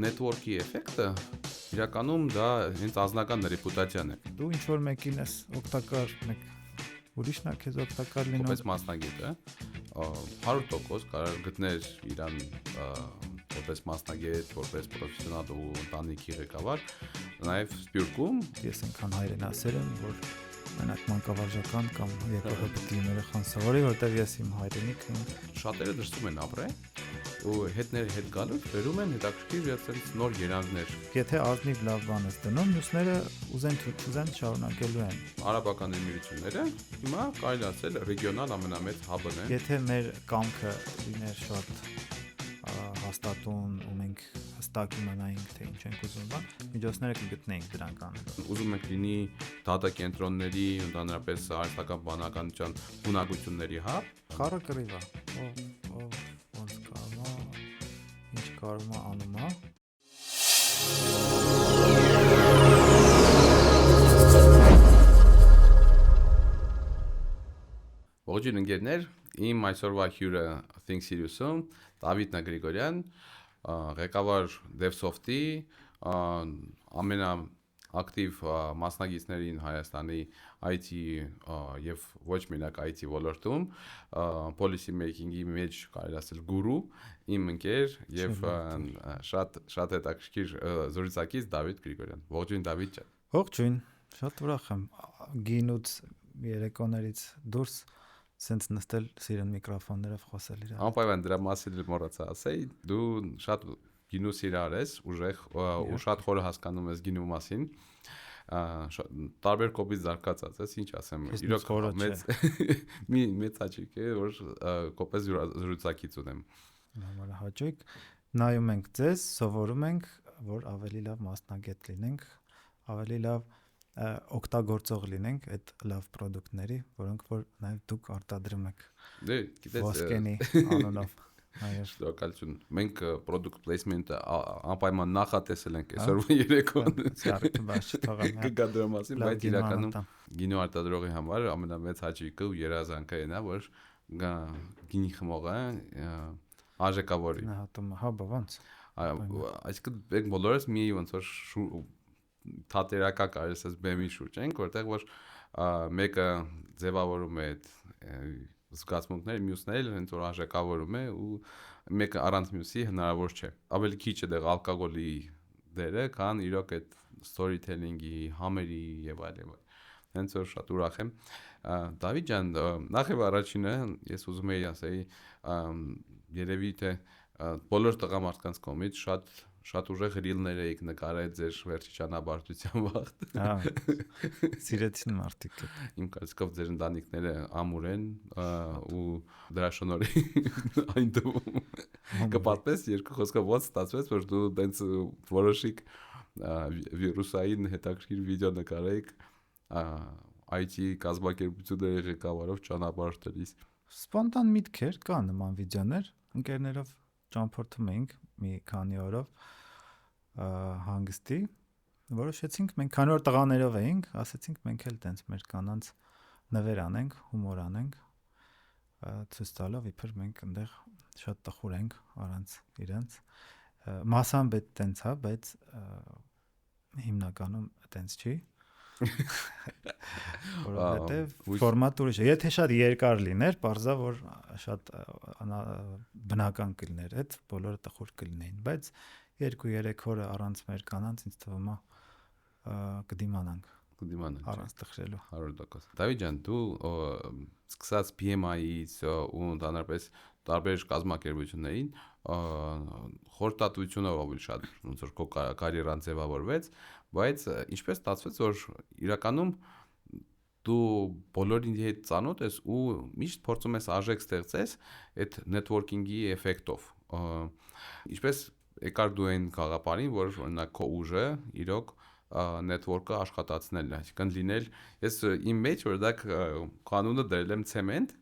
network-ի էֆեկտը իրականում դա հենց անձնական ռեպուտացիան է։ Դու ինչ որ մեկին ես օգտակար, մեկ ուրիշն է քեզ օգտակար լինում։ Որպես մասնագետ, 100% կարող գտներ իրան որպես մասնագետ, որպես պրոֆեսիոնալ ու ընտանիքի ղեկավար, նաև Սփյուռքում ես այնքան հայրենասեր եմ, որ մենակ մանկավարժական կամ ԵՊՀ պետք է երեխան սովորի, որտեղ ես իմ հայրենիքն շատերը դրսում են ապրել ու հետները հետ գալուց վերում են հետաքրքիր այդպես նոր երանգներ։ Եթե ազնիվ լավ բան ես դնում, մյուսները ուզեն շարունակելու են։ Արաբական Էմիրությունները հիմա կարելի ասել ռեգիոնալ ամենամեծ հաբն է։ Եթե մեր կամքը լիներ շատ հաստատուն ու մենք հստակ իմանայինք թե ինչ ենք ուզում, միջոցները կգտնեինք դրանք անելու։ Ուզում ենք լինի դատա կենտրոնների, ընդհանրապես արհեստական բանականության բունակությունների հաբ։ Խառը կռիվ է, ով ոնց կարող է, ինչ կարող է անում է։ Ողջույն ընկերներ, իմ այսօրվա հյուրը Think Serious-ում Դավիթ Գրիգորյան, ղեկավար DevSoft-ի ամենաակտիվ մասնագետներին Հայաստանի IT եւ ոչ միայն IT ոլորտում, policy making-ի մեջ կարելի ասել գուրու, իմ ընկեր եւ շատ հետաքրքիր զրուցակից Դավիթ Գրիգորյան։ Ողջույն Դավիթ ջան։ Ողջույն, շատ ուրախ եմ գինուց երեկոներից դուրս սենց նստել սիրուն միկրոֆոններով խոսել իրար։ Անպայման դրա մասին մոռացա ասեի, դու շատ գինու սիրահար ես, ուժեղ ու շատ խորը հասկանում ես գինու մասին։ Տարբեր կոպիտ զարգացած ես, ինչ ասեմ, իրոք մեծ աճիկ է, որ կոպետ զրուցակից ունեմ։ Նորմալ հաճույք, նայում ենք ձեզ, սովորում ենք, որ ավելի լավ մասնագետ լինենք, ավելի լավ օգտագործող լինենք այդ լավ պրոդուկտների, որոնք որ նաև դուք արտադրում եք։ Դե, գիտես, Ոսկենի անունով։ Շնորհակալություն։ Մենք product placement-ը անպայման նախատեսել ենք այսօրվա երեկոն։ Սարքը բաց չթողամ։ Կգա դրա մասին, բայց իրականում գինու արտադրողի համար ամենամեծ հաճույքը ու երազանքը այն է, որ գինի խմողը արժեքավորի։ Հա, ոնց։ Այսինքն մենք բոլորս մի ոնց որ թատերակա կարելի ասես բեմի շուրջ ենք, որտեղ որ մեկը ձևավորում է այդ զգացմունքները, մյուսն էլ հենց որ արժեքավորում է ու մեկը առանց մյուսի հնարավոր չէ։ Ավելի քիչ է դեղ ալկոգոլի դերը, քան իրոք այդ storytelling-ի, համերի եւ այլն։ Հենց որ շատ ուրախ եմ։ Դավիթ ջան, նախ եւ առաջինը ես ուզում եի ասեի, երևի թե բոլոր տղամարդկանց կողմից շատ ուժեղ ռիլներ եք նկարել ձեր վերջի ճանապարհորդության վաղտ։ Հա, սիրեցին մարդիկ։ Իմ կարծիքով ձեր ընտանիքները ամուր են ու դրա շնորհիվ այն դու կպատմես երկու խոսքով ոնց ստացվեց, որ դու տենց որոշիկ վիրուսային հետաքրքիր վիդեո նկարեք IT կազմակերպությունների ղեկավարով ճանապարհորդելիս։ Սպոնտան միտքեր կան նման վիդեոներ, ընկերներով ճամփորդում էինք մի քանի օրով հանգստի, որոշեցինք մենք քանի որ տղաներով էինք, ասացինք մենք էլ տենց մեր կանանց նվեր անենք, հումոր անենք, ցույց տալով իբր մենք այնտեղ շատ տխուր ենք առանց իրենց։ Մասամբ է տենց հա, բայց հիմնականում տենց չի։ Որովհետև ֆորմատ ուրիշ է։ Եթե շատ երկար լիներ, պարզա որ շատ բնական կլիներ, այդ բոլորը տխուր կլինեին, բայց 2-3 օրը առանց մեր կանանց ինձ թվում է կդիմանանք առանց տխրելու 100%։ Դավիթ ջան, դու սկսած PMI-ից ու ընդհանրապես տարբեր կազմակերպություններին խորհրդատվությունով ավելի շատ ոնց որ քո կարիերան ձևավորվեց, բայց ինչպես ստացվեց, որ իրականում դու բոլորի հետ ծանոթ ես ու միշտ փորձում ես արժեք ստեղծես այդ networking-ի էֆեկտով։ Ինչպես եկար դու այն գաղափարին, որ օրինակ քո ուժը իրոք network-ը աշխատացնելն է, այսինքն լինել, ես իմ մեջ որ դա կանոնը դրել եմ ցեմենտ,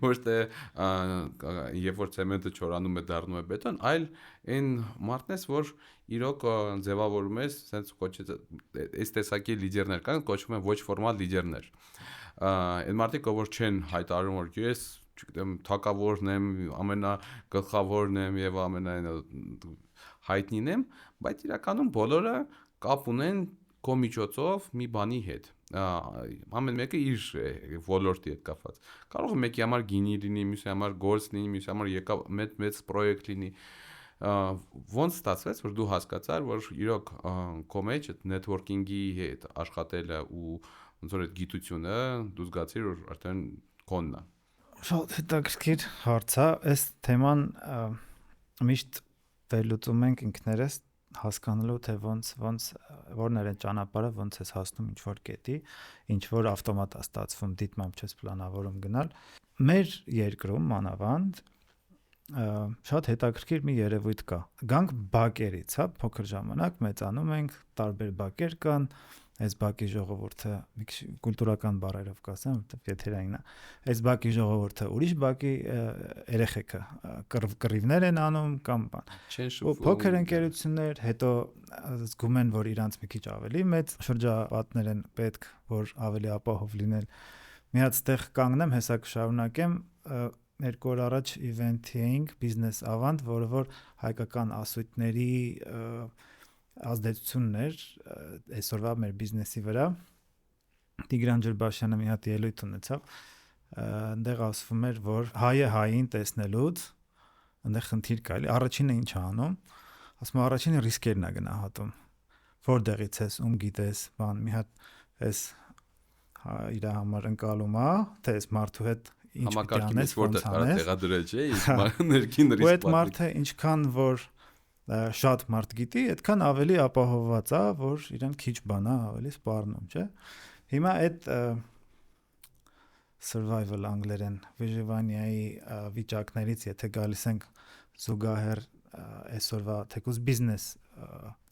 ոչ թե երբ որ ցեմենտը չորանում է դառնում է բետոն, այլ այն մարդն ես, որ իրոք ձևավորում ես, sense կոչեց այս տեսակի լիդերներ կան, կոչվում են ոչ ֆորմալ լիդերներ։ Այդ մարդիկ որ չեն հայտարարում որ ես չգիտեմ թակավորն եմ, ամենագլխավորն եմ եւ ամենայն հայտնին եմ, բայց իրականում բոլորը կապ ունեն քո միջոցով մի բանի հետ։ Ամեն մեկը իր ոլորտի հետ կապված։ Կարող է մեկի համար գինի լինի, մյուսի համար գործ լինի, մյուսի համար եկավ մեծ պրոյեկտ լինի։ Ոնց ստացվեց, որ դու հասկացար, որ իրոք քո մեջ այդ նեթվորքինգի հետ աշխատելը ու ոնց որ այդ գիտությունը դու զգացիր, որ արդեն քոնն է։ Շատ հետաքրքիր հարց է, այս թեման միշտ վերլուծում ենք ինքներս հասկանալու թե ոնց որն է ճանապարհը, ոնց է հասնում ինչ որ կետի, ինչ որ ավտոմատ է ստացվում, դիտմամբ չես պլանավորում գնալ։ Մեր երկրում մանավանդ շատ հետաքրքիր մի երևույթ կա։ Գանք բակերից, հա, փոքր ժամանակ մեծանում ենք, տարբեր բակեր կան, այս բակի ժողովուրդը մի քիչ կուլտուրական բառերով կասեմ, որտեղ եթերային է։ Այս բակի ժողովուրդը ուրիշ բակի երեխեքը կռիվներ են անում կամ բան։ Ու փոքր ընկերություններ, հետո զգում են, որ իրանց մի քիչ ավելի մեծ շրջապատներ են պետք, որ ավելի ապահով լինել։ Մի հատ ստեղ կանգնեմ, հեսա կշարունակեմ, 2 օր առաջ իվենթի էինք բիզնես ավանդ, որը որ հայկական ասույթների ազդեցությունն էր այսօրվա մեր բիզնեսի վրա։ Տիգրան Ջրբաշյանը մի հատ ելույթ ունեցավ, այնտեղ ասվում էր, որ հայը հային տեսնելուց այնտեղ խնդիր կա, էլի, առաջինը ինչ է անում, ասում է առաջինը ռիսկերն է գնահատում, որտեղից ես, ում գիտես, բան, մի հատ այս իր համար ընկալում է, թե այս մարդու հետ ինչ պիտի անես, ոնց անես, տեղադրել չէ, ներքին ռիսկ։ Ու այդ մարդը ինչքան որ շատ մարդ գիտի, այդքան ավելի ապահովված է, որ իրեն քիչ բան է ավելի սպառնում, չէ։ Հիմա այդ survival անգլերեն վիժվանիայի վիճակներից, եթե գալիս ենք զուգահեռ այսօրվա թեկուզ բիզնես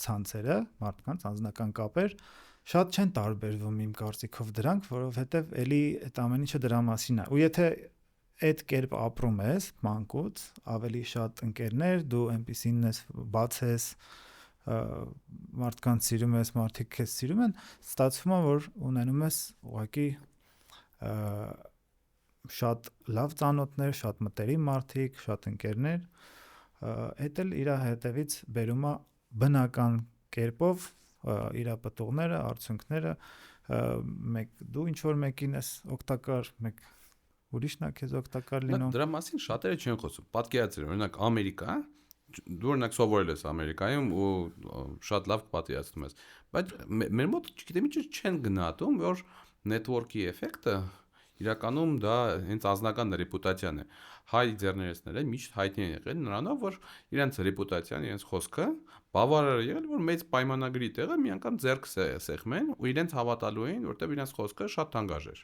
ցանցերը, մարդկանց անձնական կապեր, շատ չեն տարբերվում իմ կարծիքով դրանք, որովհետև էլի այդ ամեն ինչը դրա մասին է։ Ու եթե այդ կերպ ապրում ես մանկուց, ավելի շատ ընկերներ, դու այնպեսին ես բաց ես, մարդկանց սիրում ես, մարդիկ քեզ սիրում են, ստացվում է, որ ունենում ես ուղղակի շատ լավ ծանոթներ, շատ մտերիմ մարդիկ, շատ ընկերներ, այդ էլ իր հետևից բերում է բնական կերպով իր պատողները, արդյունքները, մեկ դու ինչ որ մեկին ես օգտակար, մեկ ուրիշն է քեզ օգտակար լինում։ Դրա մասին շատերը չեն խոսում։ Պատկերացրու, օրինակ Ամերիկա, դու օրինակ սովորել ես Ամերիկայում ու շատ լավ պատկերացնում ես, բայց մեր մոտ չգիտեմ ինչ չեն գնահատում, որ նետվորքի էֆեկտը իրականում դա հենց անձնական ռեպուտացիան է։ Հայ ձեռներեցները միշտ հայտնի են եղել նրանով, որ իրենց ռեպուտացիան, իրենց խոսքը բավարար է եղել, որ մեծ պայմանագրի տեղը մի անգամ ձեռք սեղմեն ու իրենց հավատալու էին, որտեղ իրենց խոսքը շատ թանկարժ էր։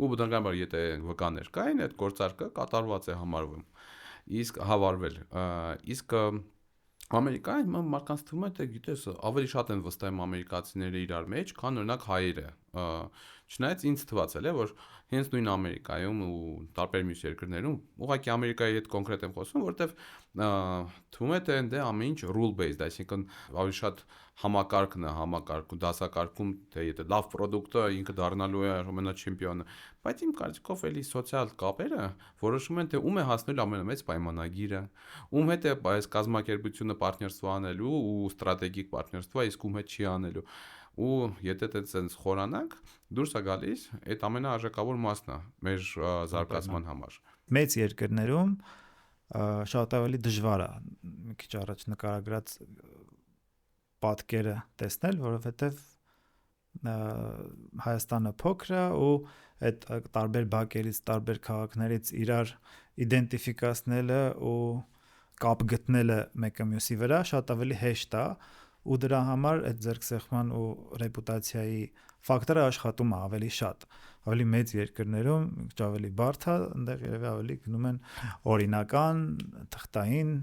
Ու բնականաբար եթե վկաներ կային, այդ գործարքը կատարված է համարվում։ Իսկ հավարվել, իսկ Ամերիկայում մարդկանց թվում է, թե գիտես, ավելի շատ են վստահում ամերիկացիները իրար մեջ, քան օրինակ հայերը։ Չնայած ինձ թվացել է, որ հենց նույն Ամերիկայում ու տարբեր մյուս երկրներում, ուղղակի Ամերիկայի հետ կոնկրետ եմ խոսում, որտեվ թվում է թե դե ամեն ինչ rule based, այսինքն ավելի շատ համակարգն է, համակարգ ու դասակարգում, թե եթե լավ product-ը ինքը դառնալու է ամենաչեմպիոնը, բայց իմ կարծիքով էլի սոցիալ կապերը որոշում են թե ում է հասնել ամենամեծ պայմանագիրը, ում հետ է այս կազմակերպությունը պարտներство անելու ու ստրատեգիկ պարտներство, իսկ ում հետ չի անելու։ Ու եթե այդպես խորանանք, դուրս է գալիս այդ ամենաարժեքավոր մասն է մեր զարգացման համար։ Մեծ երկրներում շատ ավելի դժվար է մի քիչ առաջ նկարագրած պատկերը տեսնել, որովհետև Հայաստանը փոքր է ու այդ տարբեր բակերից, տարբեր քաղաքներից իրար իդենտիֆիկացնելը ու կապ գտնելը մեկը մյուսի վրա շատ ավելի հեշտ է ու դրա համար այդ ձեռքսեղման ու ռեպուտացիայի ֆակտորը աշխատում է ավելի շատ։ Ավելի մեծ երկրներում ավելի բարդ է, այնտեղ երևի ավելի գնում են օրինական, թղթային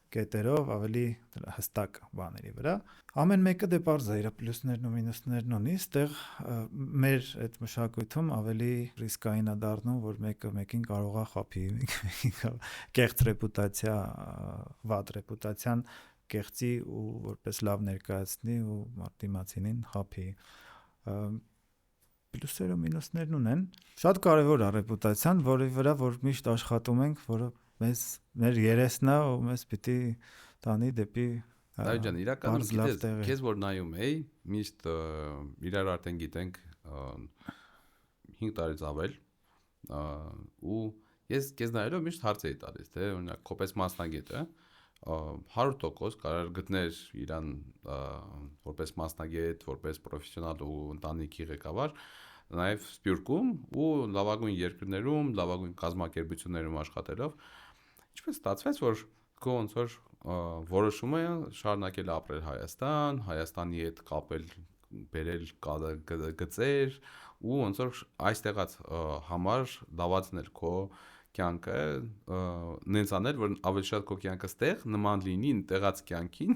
կետերով ավելի հստակ բաների վրա։ Ամեն մեկը դե պարզ է, իր պլյուսներն ու մինուսներն ունի, այստեղ մեր այդ մշակույթում ավելի ռիսկային է դառնում, որ մեկը մեկին կարող է խաբի, մեկին կեղծ ռեպուտացիա, վատ ռեպուտացիան կեղծի ու որպես լավ ներկայացնի ու դիմացինին խաբի։ Պլյուսները ու մինուսներն ունեն։ Շատ կարևոր է ռեպուտացիան, որի վրա որ միշտ աշխատում ենք, որը մեր երեսնա ու մեզ պիտի տանի դեպի Դավիթ ջան, իրականում գիտես, քեզ որ նայում էի, միշտ իրար արդեն գիտենք 5 տարից ավել ու ես քեզ նայելով միշտ հարց էի տալիս, թե օրինակ քոպես մասնագետը 100% կարող գտներ իրան որպես մասնագետ, որպես պրոֆեսիոնալ ու ընտանիքի ղեկավար, նաև Սփյուռքում ու լավագույն երկրներում, լավագույն կազմակերպություններում աշխատելով, ինչպես ստացվեց, որ քո ոնց որ որոշումը շարունակել ապրել Հայաստանի հետ կապել, բերել գծեր ու ոնց որ այստեղած համար լավացնել քո կյանքը, նենց անել, որ ավելի շատ քո կյանքը ստեղ նման լինի տեղած կյանքին,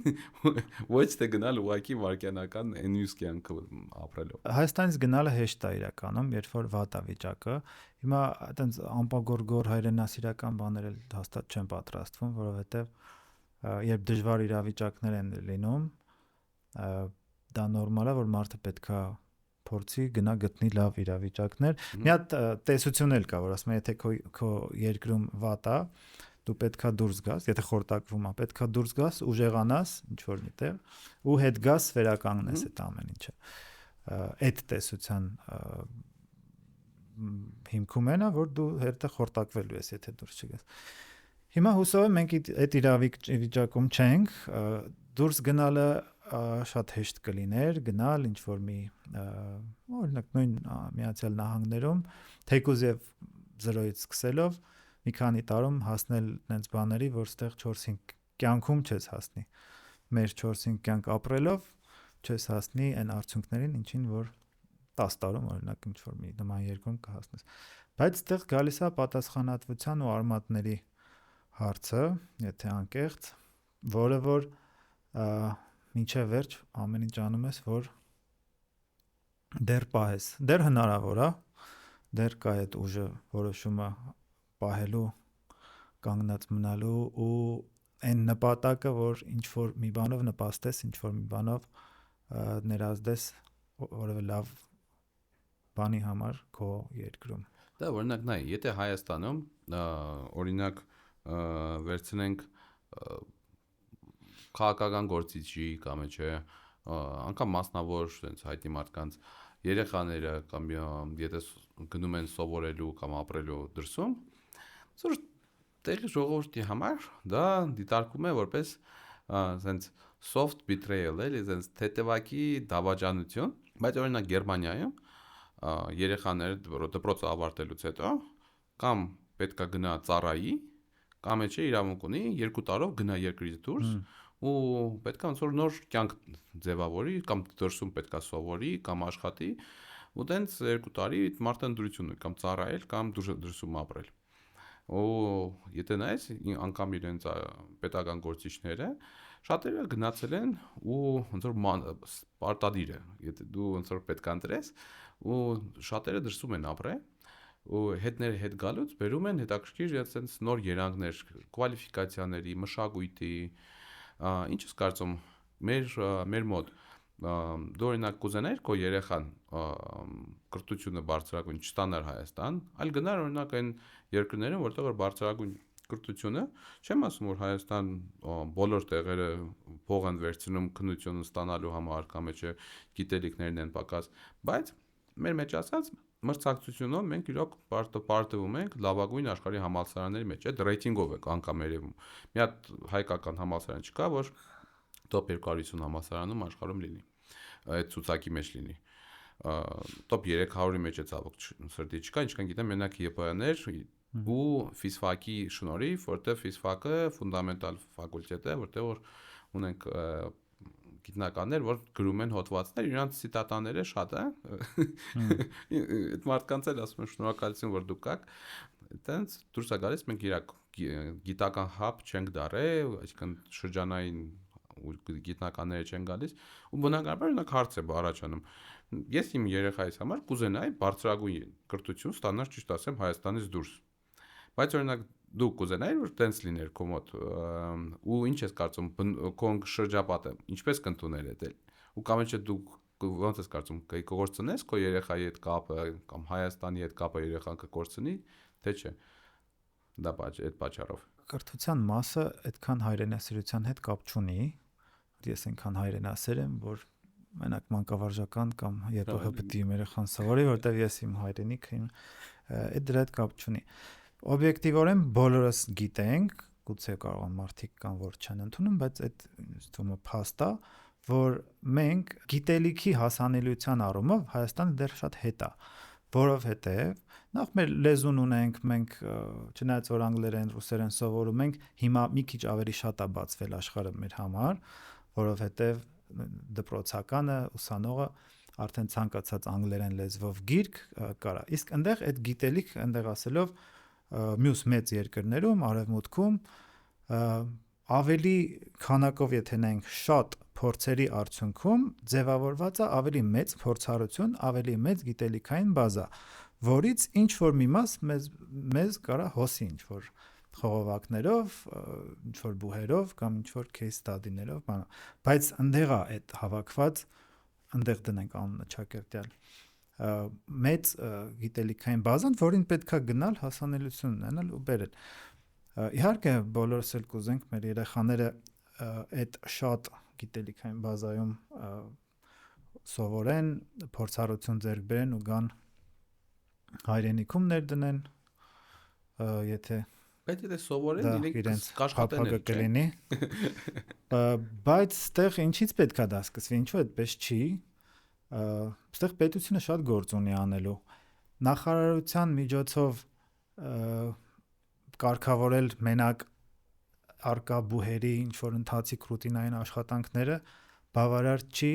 ոչ թե գնալ ուղակի վարքյանական մյուս կյանքը ապրելով։ Հայաստանից գնալը հեշտ է իրականում, երբ որ վատ է վիճակը։ Հիմա այտենց ամպագորգոր հայրենասիրական բաներ էլ հաստատ չեն պատրաստվում, որովհետև երբ դժվար իրավիճակներ են լինում, դա նորմալ է, որ մարդը պետքա փորձի գնա գտնի լավ իրավիճակներ։ Մի հատ տեսություն էլ կա, որ ասում է, եթե քո երկրում վատ է, դու պետքա դուրս գաս, եթե խորտակվում է, պետքա դուրս գաս, ուժեղանաս ինչ որ միտեղ ու հետ գաս վերականգնես այդ ամեն ինչը։ Այդ տեսության հիմքում է նա, որ դու հետո խորտակվելու ես, եթե դուրս չգաս։ Հիմա հուսով եմ մենք այդ իրավիճակում չենք, դուրս գնալը շատ հեշտ կլիներ, գնալ ինչ որ մի օրինակ նույն Միացյալ Նահանգներում թեկուզ եւ 0-ից սկսելով մի քանի տարում հասնել այնց բաների, որ ստեղ 4-5 կյանքում չես հասնի։ Մեր 4-5 կյանք ապրելով չես հասնի այն արդյունքներին, ինչին որ 10 տարում օրինակ ինչ որ մի նման երկրում կհասնես։ Բայց այդտեղ գալիս է պատասխանատվության ու արմատների հարցը, եթե անկեղծ, որը որ մինչև վերջ ամեն ինչ անում ես, որ դեռ պահես, դեռ հնարավոր է, դեռ կա այդ ուժը որոշումը պահելու, կանգնած մնալու ու այն նպատակը, որ ինչ որ մի բանով նպաստես, ինչ որ մի բանով ներազդես որևէ լավ բանի համար քո երկրում։ Դա օրինակ նայ, եթե Հայաստանում օրինակ վերցնենք քաղաքական գործիչի կամ չէ, անգամ մասնավոր այնց հայտի մարդկանց երեխաները կամ եթե գնում են սովորելու կամ ապրելու դրսում, որ տեղի ժողովրդի համար դա դիտարկում է որպես այնց soft betrayal, էլի, այնց թեթևակի դավաճանություն, բայց օրինակ Գերմանիայում երեխաները դպրոցը ավարտելուց հետո կամ պետքա գնա ծառայի, կամ չէ իրավունք ունի 2 տարով գնա երկրից դուրս ու պետքա ոնց որ նոր կյանք ձևավորի կամ դրսում պետքա սովորի կամ աշխատի ու տենց 2 տարի մարդը ընտրություն ունի կամ ծառայել կամ դրսում ապրել։ Ու եթե նայես անգամ իրենց պետական գործիչները շատերը գնացել են ու ոնց որ պարտադիր է, եթե դու ոնց որ պետք է ընտրես ու շատերը դրսում են ապրել ու հետները հետ գալուց բերում են հետաքրքիր այսպես նոր երանգներ, կվալիֆիկացիաների, մշակույթի, ինչ ես կարծում մեր մոտ դու օրինակ կուզենայիր քո երեխան կրթությունը բարձրագույն չստանար Հայաստան, այլ գնար օրինակ այն երկրներում, որտեղ որ բարձրագույն կրթությունը, չեմ ասում որ Հայաստան բոլոր տեղերը փող են վերցնում քննությունը ստանալու համար կամ չէ գիտելիքներն են պակաս, բայց մեր մեջ ասած մրցակցությունով մենք իրոք պարտվում ենք լավագույն աշխարհի համալսարանների մեջ, այդ ռեյտինգով է անգամ երևում։ Մի հատ հայկական համալսարան չկա, որ top 250 համալսարանում աշխարհում լինի, այդ ցուցակի մեջ լինի։ Top 300-ի մեջ է ցավոք սրտի չկա, ինչքան գիտեմ մենակ ԵՊՀ-ներ ու ֆիզֆակի շնորհիվ, որտեղ ֆիզֆակը ֆունդամենտալ ֆակուլտետ է, որտեղ որ ունենք գիտնականներ, որ գրում են հոդվածներ, իրանց ցիտատաները շատ է։ Այդ մարդկանց էլ ասում են շնորհակալություն, որ դուք կաք։ Այդտենց դուրս է գալիս, մենք իրակ գիտական հաբ չենք դարել, այսինքն շրջանային գիտնականները չեն գալիս, ու բնականաբար նա հարց է առաջանում։ Ես իմ երեխայիս համար կուզենայի բարձրագույն կրթություն ստանալ, ճիշտ ասեմ, Հայաստանից դուրս։ Բայց օրինակ դու կուզենայիր որ տենց լիներ քո մոտ ու ինչ ես կարծում քո շրջապատը ինչպես կընդուներ դա ու կամ չէ դու ոնց ես կարծում կկործնես քո երեխայի հետ կապը կամ Հայաստանի հետ կապը երեխան կկործնի թե չէ դա այդ պատճառով կրթության մասը այդքան հայրենասիրության հետ կապ չունի։ Ես այնքան հայրենասեր եմ, որ մենակ մանկավարժական կամ ԵՊՀ պետք է իմ երեխան սովորի, որտեվ ես իմ հայրենիքը այդ դրա հետ կապ չունի։ Օբյեկտիվորեն բոլորս գիտենք, գուցե կարող են մարդիկ կան, որ չեն ընդունում, բայց այդ թվում է փաստ է, որ մենք գիտելիքի հասանելիության առումով Հայաստանը դեռ շատ հետ է, որովհետև նախ մեր լեզուն ունենք, մենք չնայած որ անգլերեն, ռուսերեն սովորում ենք, հիմա մի քիչ ավելի շատ է բացվել աշխարհը մեր համար, որովհետև դպրոցականը, ուսանողը արդեն ցանկացած անգլերեն լեզվով գիրք կարա։ Իսկ այնտեղ այդ գիտելիք, այնտեղ ասելով մյուս մեծ երկրներում, արևմուտքում ավելի քանակով եթե նայենք շատ փորձերի արդյունքում ձևավորված է ավելի մեծ փորձառություն, ավելի մեծ գիտելիքային բազա, որից ինչ որ մի մաս մեզ կարա հոսի ինչ որ խողովակներով, ինչ որ բուհերով կամ ինչ որ case study-ներով, բայց այնտեղ է այդ հավաքված, այնտեղ դնենք անունը Չակերտյալ մեծ գիտելիքային բազան, որին պետքա գնալ հասանելիություն ունենալ ու բերել։ Իհարկե բոլորս էլ կուզենք մեր երեխաները այդ շատ գիտելիքային բազայում սովորեն, փորձառություն ձեռք բերեն ու գան հայրենիքում ներդնեն, եթե Բայց եթե սովորեն իրենք կաշխատեն կլինի, բայց ստեղ ինչից պետքա դա սկսվի, ինչու այդպես չի, ստեղ պետությունը շատ գործ ունի անելու, նախարարության միջոցով կարգավորել մենակ արկա բուհերի ինչ-որ ընթացիկ ռուտինային աշխատանքները բավարար չի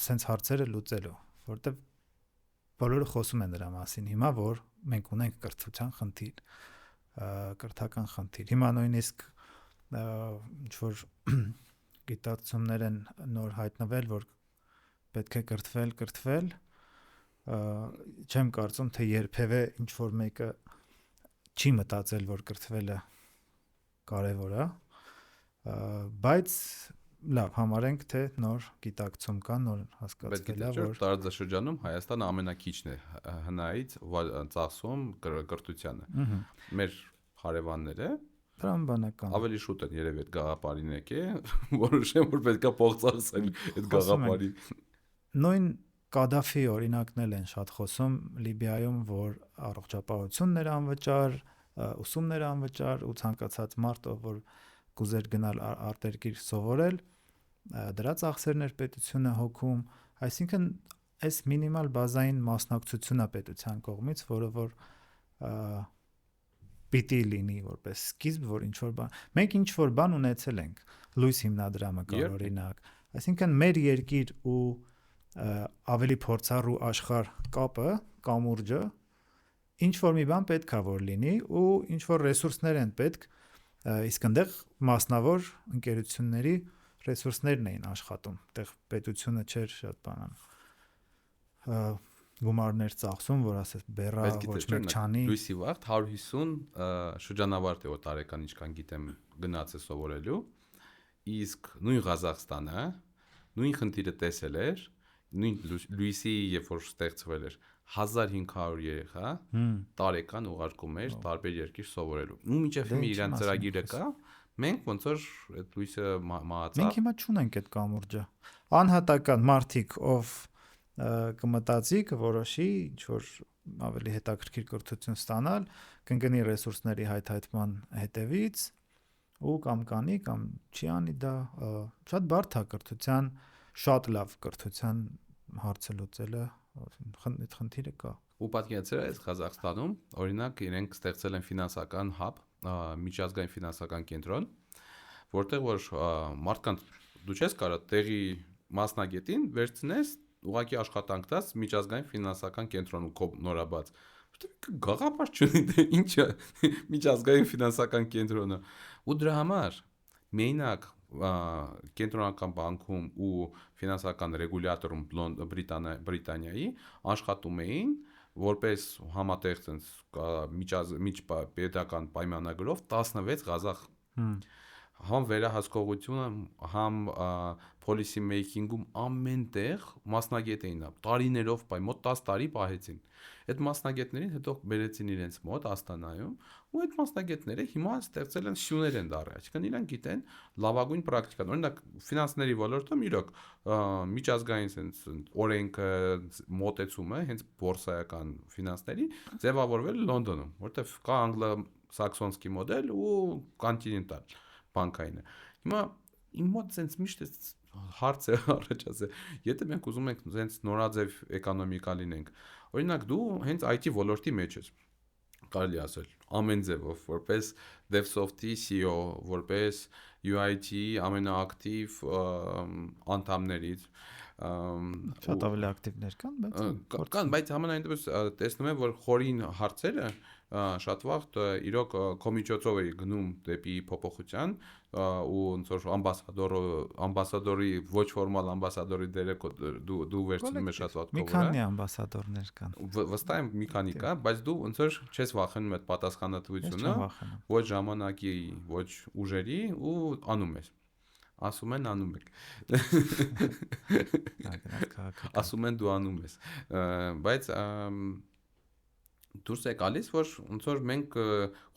սենց հարցերը լուծելու, որտեղ բոլորը խոսում են դրա մասին հիմա, որ մենք ունենք կրթության խնդիր, կրթական խնդիր։ Հիմա նույնիսկ ինչ-որ գիտակցումներ են նոր հայտնվել, որ պետք է կրթվել, չեմ կարծում, թե երբևէ ինչ-որ մեկը չի մտածել, որ կրթվելը կարևոր է, բայց լավ, համարենք, թե նոր գիտակցում կա, նոր հասկացվել է, որ տարածաշրջանում Հայաստանը ամենաքիչն է ՀՆԱ-ից ծախսում կրթությանը։ Մեր հարևանները տրամաբանական ավելի շուտ են երևի այդ գաղափարին եկել, որոշեմ, որ պետքա փող ծախսել այդ գաղափարի։ Նույն Կադաֆի օրինակներն են շատ խոսում Լիբիայում, որ առողջապահությունն էր անվճար, ուսումն էր անվճար ու ցանկացած մարդ, որ կուզեր գնալ արտերկիր սովորել, դրա ծախսերն էր պետությունը հոգում, այսինքն այս մինիմալ բազային մասնակցությունն է պետության կողմից, որը որ պիտի լինի որպես սկիզբ, որ ինչ որ բան, մենք ինչ որ բան ունեցել ենք, լույս հիմնադրամը կար օրինակ, այսինքն մեր երկիր ու ավելի փորձառու աշխարհ կապը, կամուրջը ինչ որ մի բան պետքա որ լինի ու ինչ որ ռեսուրսներ են պետք, իսկ այնտեղ մասնավոր ընկերությունների ռեսուրսներն էին աշխատում, այդտեղ պետությունը չէր շատ բանան գումարներ ծախսում, որ ասես բերա ոչ մեկ չանի։ Լույսի վաղ 150 շրջանավարտ է որ տարեկան ինչքան գիտեմ գնաց է սովորելու, իսկ նույն Ղազախստանը նույն խնդիրը տեսել էր, նույն լույսի երբ որ ստեղծվել էր 1500 երեխա տարեկան ուղարկում էր տարբեր երկիր սովորելու։ Ու մինչև հիմա իրան ծրագիրը կա, մենք ոնց որ այդ լույսը մահացավ։ Մենք հիմա չունենք այդ կամուրջը։ Անհատական մարդիկ, ով կմտածի, կորոշի ինչ որ ավելի հետաքրքիր կրթություն ստանալ, կընկնի ռեսուրսների հայթայթման հետևից ու կամ կանի կամ չի անի դա, շատ բարդ է կրթության, շատ լավ կրթության հարցը լուծելը, այդ խնդիրը կա։ Ու պատկերացրեք, այս Ղազախստանում օրինակ իրենք ստեղծել են ֆինանսական hub, միջազգային ֆինանսական կենտրոն, որտեղ որ մարդկանց դու չես կարող տեղի մասնագետին վերցնես ուղղակի աշխատանք տաս միջազգային ֆինանսական կենտրոնում նորաբաց, որտեղ գաղափար չունի դե ինչ է միջազգային ֆինանսական կենտրոնը, ու դրա համար մենակ կենտրոնական բանկում ու ֆինանսական ռեգուլյատորում Բրիտանիայի աշխատում էին որպես համատեղ միջպետական պայմանագրով 16 Ղազախ համ վերահսկողությունը, համ policy making-ում ամեն տեղ մասնագետ էին, տարիներով պահ, մոտ 10 տարի պահեցին։ Այդ մասնագետներին հետո բերեցին իրենց մոտ Աստանայում, ու այդ մասնագետները հիմա ստեղծել են սյուներ են դարել, այսինքն իրանք գիտեն լավագույն պրակտիկան։ Օրինակ ֆինանսների ոլորտում իրոք միջազգային sense օրենքը մոտեցումը հենց բորսայական ֆինանսների ձևավորվել Լոնդոնում, որտեղ կա անգլո-սաքսոնսկի մոդել ու կոնտինենտալ բանկայինը։ Հիմա իմ մոտ sense միշտ հարց է առաջացել, եթե մենք ուզում ենք sense նորաձև էկոնոմիկա լինենք, օրինակ դու հենց IT ոլորտի մեջ ես, կարելի ասել ամեն ձևով, որպես DevSoft-ի CEO, որպես UIT ամենաակտիվ անդամներից շատ ավելի ակտիվներ կան, բայց համենայն դեպս տեսնում եմ, որ խորին հարցերը շատ վաղ իրոք կոմիջոցով էի գնում դեպի փոփոխության ու ոնց որ ամբասադորի ոչ ֆորմալ ամբասադորի դերը դու վերցնում ես շատ վաղ կողորա։ Մի քանի ամբասադորներ կան։ Վստահ եմ մի քանի կա, բայց դու ոնց որ չես վախենում այդ պատասխանատվությունը, ոչ ժամանակի, ոչ ուժերի ու անում ես։ Ասում են անում եք։ Ասում են դու անում ես։ Բայց դուրս է գալիս, որ ոնց որ մենք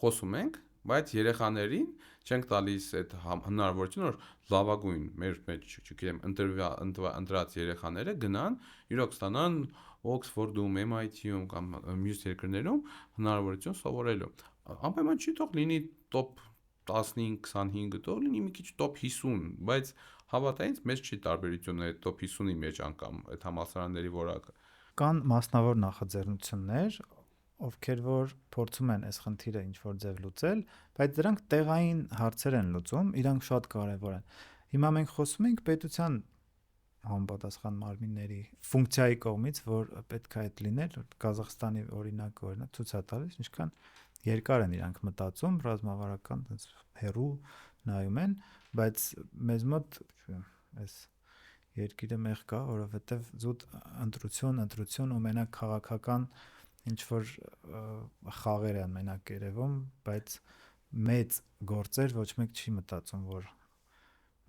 խոսում ենք, բայց երեխաներին չենք տալիս այդ հնարավորությունը, որ լավագույն մեր մեջ, չգիտեմ, ընտրած երեխաները գնան, իրոք ստանան Օքսֆորդում, MIT-ում կամ մյուս երկրներում հնարավորություն սովորելու։ Անպայման չի թող լինի top 15-25, թող լինի մի քիչ top 50, բայց հավատա ինձ մեծ չի տարբերությունը այդ top 50-ի մեջ անգամ այդ համալսարանների որակը։ Կան մասնավոր նախաձեռնություններ, ովքեր որ փորձում են այս խնդիրը ինչ-որ ձև լուծել, բայց դրանք տեղային հարցեր են լուծում, իրանք շատ կարևոր են։ Հիմա մենք խոսում ենք պետության համապատասխան մարմինների ֆունկցիայի կողմից, որ պետք է այդ լիներ, Ղազախստանի օրինակը ցույց է տալիս, ինչքան երկար են իրանք մտածում, ռազմավարական այնպես հերու նայում են, բայց մեզ մոտ այս երկիրը մեղ կա, որովհետև զուտ ընտրություն ու մենակ քաղաքական ինչ որ խաղեր են մենակ երևում, բայց մեծ գործեր ոչ մեկ չի մտածում, որ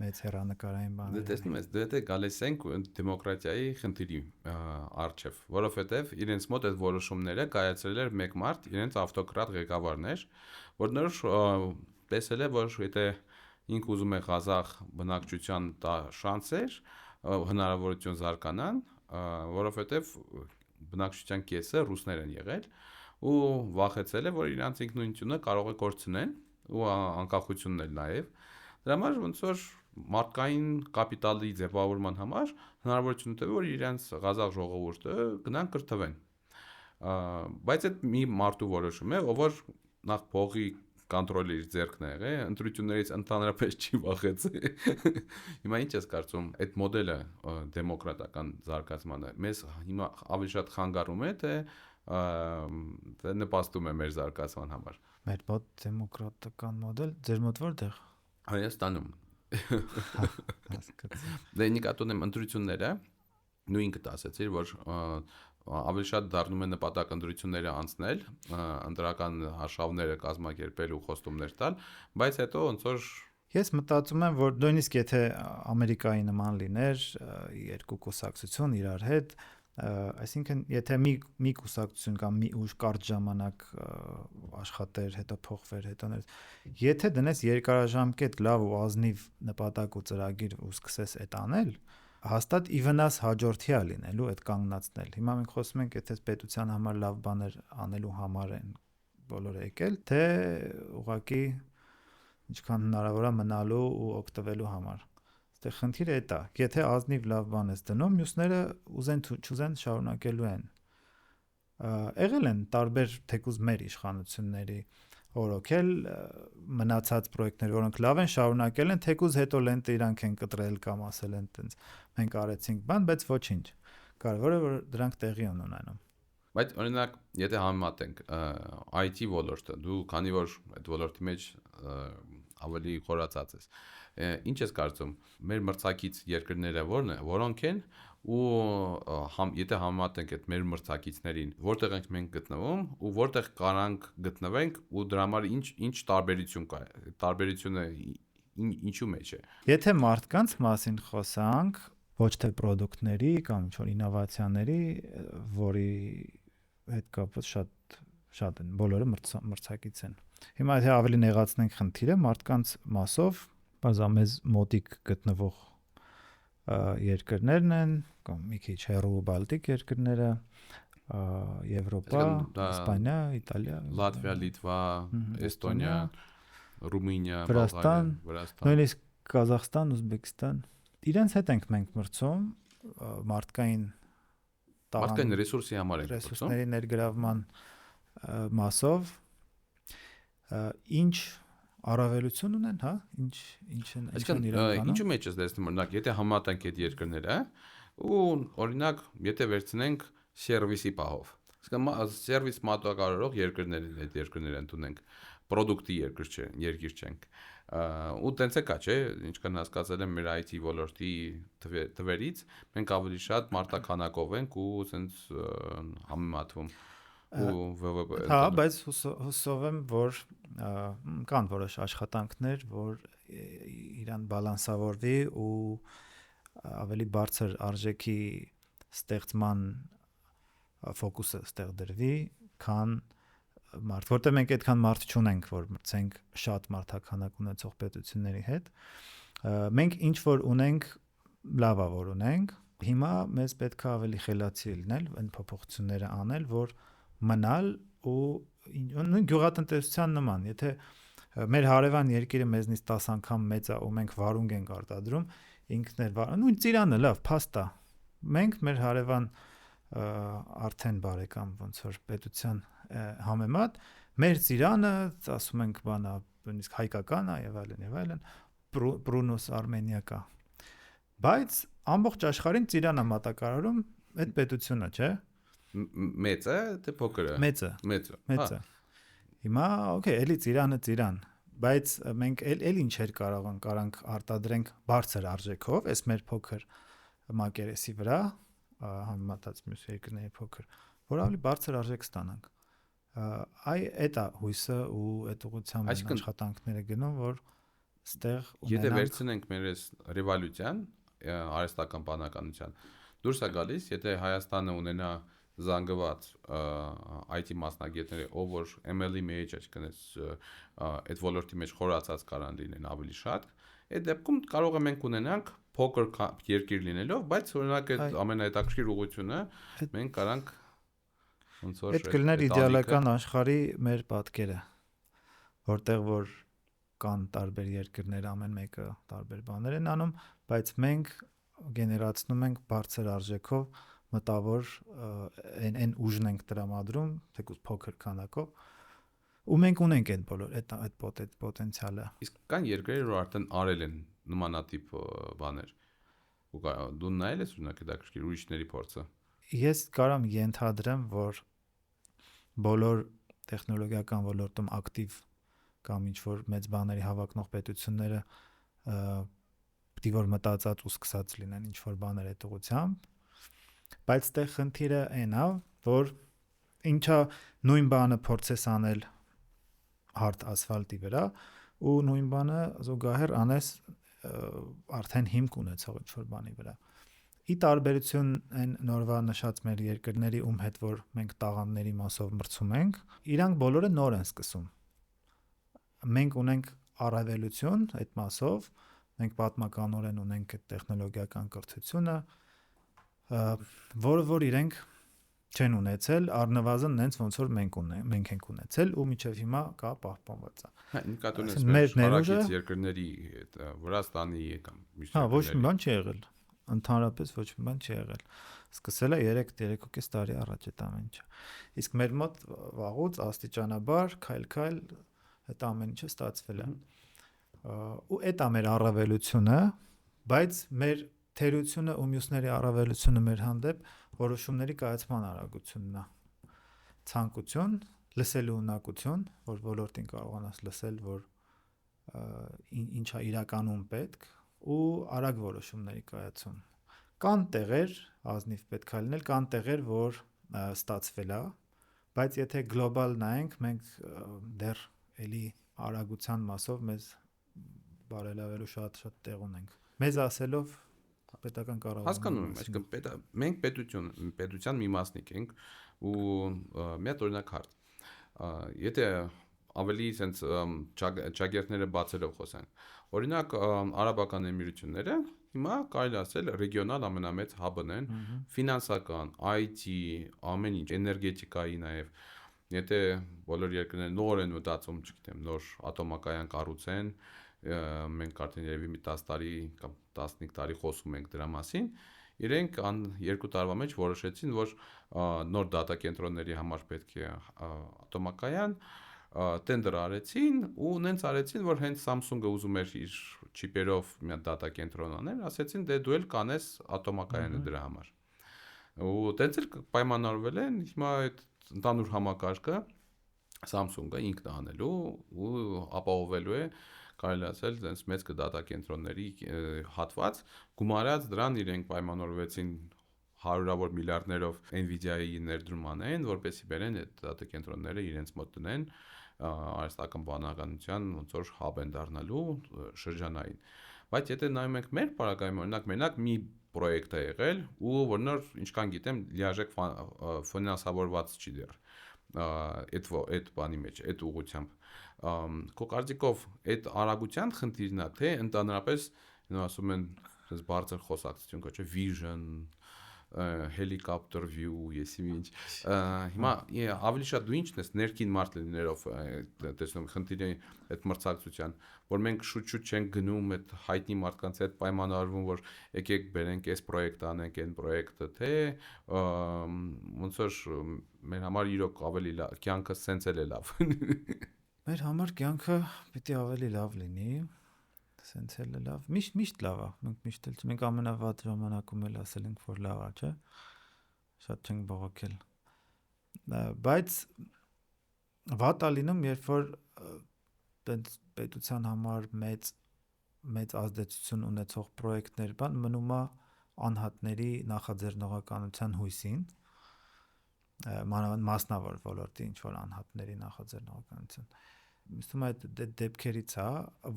մեծ հեռանկարային բաներ։ Դե տեսնում ես, դե գալիս ենք դեմոկրատիայի խնդիրի առջև, որովհետև իրենց մոտ այդ որոշումները կայացրել էր մեկ մարդ, իրենց ավտոկրատ ղեկավարներ, որ նոր տեսել է, որ եթե ինքը ուզում է Ղազախ բնակչության տա շանսեր, հնարավորություն զարգանան, որովհետև բնակչության կեսը ռուսներ են եղել ու վախեցել է, որ իրանց ինքնությունը կարող է կորցնեն ու անկախությունն էլ նաև։ Դրա համար ոնց որ մարդկային կապիտալի ձևավորման համար հնարավորություն տվի, որ իրանց Ղազախ ժողովուրդը գնան կրթվեն։ Բայց այդ մի մարդու որոշում է, ով որ նախ փողի կոնտրոլը իր ձեռքն է եղել, ընտրություններից ընդհանրապես չի վախեցել։ Հիմա ինչ ես կարծում, այդ մոդելը դեմոկրատական զարգացմանը մեզ հիմա ավելի շատ խանգարում է, թե նպաստում է մեր զարգացման համար։ Մեր մոտ դեմոկրատական մոդել, ձեր մոտ որտեղ։ Հայաստանում։ Դե նկատում եմ ընտրությունները, նույնքդ ասացիր, որ ավելի շատ դառնում է նպատակ ընտրությունները անցնել, ընտրական հաշվները կազմակերպել ու խոստումներ տալ, բայց հետո ոնց որ ես մտածում եմ, որ նույնիսկ եթե Ամերիկայի նման լիներ երկու կուսակցություն իրար հետ, այսինքն եթե մի կուսակցություն կամ մի ուժ կարճ ժամանակ աշխատեր, հետո փոխվեր, հետո եթե դնես երկարաժամկետ լավ ու ազնիվ նպատակ ու ծրագիր ու սկսես այդ անել, հաստատ ի վնաս հաջորդիա լինելու այդ կանգնացնել։ Հիմա մենք խոսում ենք, եթե պետության համար լավ բաներ անելու համար են բոլորը եկել, թե ուղղակի ինչքան հնարավոր է մնալու ու օգտվելու համար։ Այստեղ խնդիրը է դա։ Եթե ազնիվ լավ բան ես դնում, մյուսները ուզեն չուզեն շարունակելու են։ Եղել են տարբեր թեկուզ մեր իշխանությունների օրոքել մնացած պրոյեկտներ, որոնք լավ են շարունակել են, թեկուզ հետո լենտը իրանք են կտրել կամ ասել են տենց մենք արեցինք բան, բայց ոչինչ։ Կարևորը որ դրանք տեղի ունենան։ Բայց օրինակ, եթե համեմատենք IT ոլորտը, դու քանի որ այդ ոլորտի մեջ ավելի խորացած ես, ինչ ես կարծում, մեր մրցակից երկրները որոնք են ու եթե համեմատենք այդ մեր մրցակիցներին, որտեղ ենք մենք գտնվում ու որտեղ կարանք գտնվենք ու դրա համար ինչ տարբերություն կա։ Տարբերությունը ինչու մեջ է։ Եթե մարդկանց մասին խոսանք, ոչ թե product-ների կամ ինչ-որ ինովացիաների, որի հետ կապված շատ են, բոլորը մրցակից են։ Հիմա եթե ավելի նեղացնենք խնդիրը, մարդկանց մասով, բազա մեզ մոտիկ գտնվող երկրներն են, կամ մի քիչ հեռու բալտիկ երկրները, Եվրոպա, Իսպանիա, Իտալիա, Լատվիա, Լիտվա, Էստոնիա, Ռումինիա, Վրաստան, Վրաստան, նույնիսկ Կազախստան, Ուզբեկստան։ Իրենց հետ ենք մենք մրցում մարդկային ռեսուրսի համար ենք մրցում, ռեսուրսների ներգրավման մասով, ինչ առավելություն ունեն, հա, ինչ են իրականում։ Ինչու մեջ ես դեսնում, օրինակ, եթե համատենք այդ երկրները, ու օրինակ, եթե վերցնենք սերվիսի պահով, սերվիս մատակարարող երկրներին այդ երկրները ընդունենք, պրոդուկտի երկիր չենք, ու տենց է կա, չէ, ինչքան հասկացել եմ մեր IT ոլորտի թվերից, մենք ավելի շատ մարտաքանակով ենք ու սենց համեմատվում Հա, բայց հուսով եմ, որ կան որոշ աշխատանքներ, որ իրան բալանսավորվի ու ավելի բարձր արժեքի ստեղծման ֆոկուսը ստեղ դրվի, քան որտեղ մենք այդքան մարդ չունենք, որ մրցենք շատ մարդաքանակ ունեցող պետությունների հետ։ Մենք ինչ որ ունենք, լավ է որ ունենք։ Հիմա մեզ պետք է ավելի խելացի լինել, այն փոփոխությունները անել, որ մնալ ու նույն գյուղատնտեսության նման, եթե մեր հարևան երկիրը մեզնից 10 անգամ մեծ է ու մենք վարունգ ենք արտադրում, ինքն էլ նույն ծիրանը լավ, փաստա։ Մենք մեր հարևան արդեն բարեկամ ոնց որ պետության համեմատ մեր ծիրանը, ասում ենք բանա, նույնիսկ հայկական է եւ այլն, Պրունոս Արմենիա։ Բայց ամբողջ աշխարհին ծիրանը մատակարարում այդ պետությունը, չէ՞։ Մեծ է, թե փոքր է։ Մեծ է։ Հիմա, օքեյ, էլի ծիրան, բայց մենք էլ ինչեր կարանք արտադրենք բարձր արժեքով, այս մեր փոքր մակերեսի վրա, համեմատած մյուս երկրների փոքր, որ ավելի բարձր արժեք ստանանք։ Այդ է հույսը ու այդ ուղղությամբ են աշխատանքները գնում, որ ստեղ ունենանք։ Եթե վերցնենք մեր այս ռևոլյուցիան, արհեստական բանականության, դուրս է գալիս, եթե Հայաստանը ունենա զանգված IT մասնագետների, ով որ ML-ի մեջ, այսինքն այդ ոլորտի մեջ խորացած կարան լինեն ավելի շատ, այդ դեպքում կարող է մենք ունենանք փոքր երկիր լինելով, բայց օրինակ այդ ամենահետաքրքիր ուղղությունը մենք կարանք ոնց որ այդ կլներ իդեալական աշխարհի մեր պատկերը, որտեղ որ կան տարբեր երկրներ, ամեն մեկը տարբեր բաներ են անում, բայց մենք գեներացնում ենք բարձր արժեքով մտավոր այն ուժն ենք տրամադրում, թեկուզ փոքր քանակով, ու մենք ունենք այդ բոլոր այդ պոտենցիալը։ Իսկ կան երկրներ, որ արդեն արել են նմանատիպ բաներ։ Ու դու նայել ես օրինակ հետաքրքիր ուրիշների փորձը։ Ես կարամ ենթադրեմ, որ բոլոր տեխնոլոգիական ոլորտում ակտիվ կամ ինչ որ մեծ բաների հավակնող պետությունները պիտի որ մտածած ու սկսած լինեն ինչ որ բաներ այդ ուղղությամբ, բայց տեղ խնդիրը այն է, որ ինչա նույն բանը փորձես անել հարթ ասֆալտի վրա ու նույն բանը զուգահեռ անես արդեն հիմք ունեցող ինչ որ բանի վրա։ Ի տարբերություն այն նորվա նշած մեր երկրների, ում հետ որ մենք տաղանդների մասով մրցում ենք, իրանք բոլորը նոր են սկսում։ Մենք ունենք առավելություն այդ մասով, մենք պատմականորեն ունենք այդ տեխնոլոգիական կրթությունը, որը որ իրենք չեն ունեցել, առնվազն նենց ոնց որ մենք ենք ունեցել ու միջև հիմա կա պահպանված է։ Նկատունես մեր հարակից երկրների հետ, Վրաստանի կամ մյուս երկրների։ Հա, ոչ մի բան չի եղել։ Ընդհանրապես ոչ մի բան չի եղել։ Սկսել է 3.5 տարի առաջ այդ ամեն ինչը։ Իսկ մեր մոտ վաղուց աստիճանաբար, քայլ-քայլ այդ ամեն ինչը ստացվել է։ Ու այդ է մեր առավելությունը, բայց մեր թերությունը ու մյուսների առավելությունը մեր հանդեպ որոշումների կայացման արագությունն է։ Ցանկություն, լսելու ունակություն, որ ոլորտին կարողանաս լսել, որ ինչա իրականում պետք ու արագ որոշումների կայացում։ Կան տեղեր, ազնիվ պետք է լինել, կան տեղեր, որ ստացվել է, բայց եթե գլոբալ նայենք, մենք դեռ էլի արագության մասով մեզ բարելավելու շատ տեղ ունենք։ Մեզ ասելով պետական կառավարումը հասկանում եմ, այսինքն մենք պետության մի մասնիկ ենք ու մի հատ օրինակ հարց։ Եթե ավելի sense ճագերտները բացելով խոսենք։ Օրինակ Արաբական Էմիրությունները հիմա կարելի ասել ռեգիոնալ ամենամեծ հաբն են, ֆինանսական, IT, ամեն ինչ, էներգետիկայի նաև։ Եթե բոլոր երկրները նոր են մտածում, չգիտեմ, նոր ատոմակայան կառուցեն, մենք արդեն երևի մի 10 տարի կամ 15 տարի խոսում ենք դրա մասին, իրենք 2 տարվա մեջ որոշեցին, որ նոր դատա կենտրոնների համար պետք է ատոմակայան, տենդեր արեցին ու նենց արեցին, որ հենց Samsung-ը ուզում էր իր չիպերով մի հատ դատա կենտրոն անել, ասեցին դե դու էլ կանես ատոմակայանը դրա համար։ Ու տենց էլ պայմանավորվել են, հիմա այդ ընդհանուր համակարգը Samsung-ը ինքն է անելու ու ապահովելու է, կարելի ասել, այնպես մեծ դատա կենտրոնների հատված, գումարած դրան իրենք պայմանավորվեցին հարյուրավոր միլիարդներով Nvidia-ի ներդրում անեն, որպեսզի բերեն այդ դատա կենտրոնները իրենց մոտ տնեն, արհեստական բանականության ոնց որ hub են դառնալու շրջանային։ Բայց եթե նայում ենք մեր պարագայում, օրինակ մենակ մի պրոյեկտ է եղել ու որ նոր ինչքան գիտեմ լիարժեք ֆինանսավորված չի դեռ այդ բանի մեջ, այդ ուղղությամբ։ Քո կարծիքով այդ արագության խնդիրն է, թե ընդհանրապես ասում են այս բարձր խոսակցություն կոչվի vision, helicopter view, եսի ինչ։ Հիմա ավելի շատ դու ինչն ես ներքին մարդ լինելով տեսնում խնդիրի այդ մրցակցության, որ մենք շուտ-շուտ չենք գնում այդ հայտնի մարդկանց հետ պայմանավորվում, որ եկեք բերենք այս պրոյեկտը անենք, այն պրոյեկտը, թե ոնց որ մեր համար իրոք ավելի լավ, կյանքը սենց էլ է լավ։ Մեր համար կյանքը պիտի ավելի լավ լինի, սենց էլ է լավ, միշտ լավ է, մենք ամենավատ ժամանակում էլ ասել ենք, որ լավ է, չէ, շատ չենք բողոքել, բայց վատ է լինում, երբ որ պետության համար մեծ ազդեցություն ունեցող պրոյեկտներ մնում է անհատների նախաձեռնողականության հույսին, մասնավոր ոլորտի ինչ-որ անհատների նախաձեռնողականություն, Իսկ այդ դեպքերից է,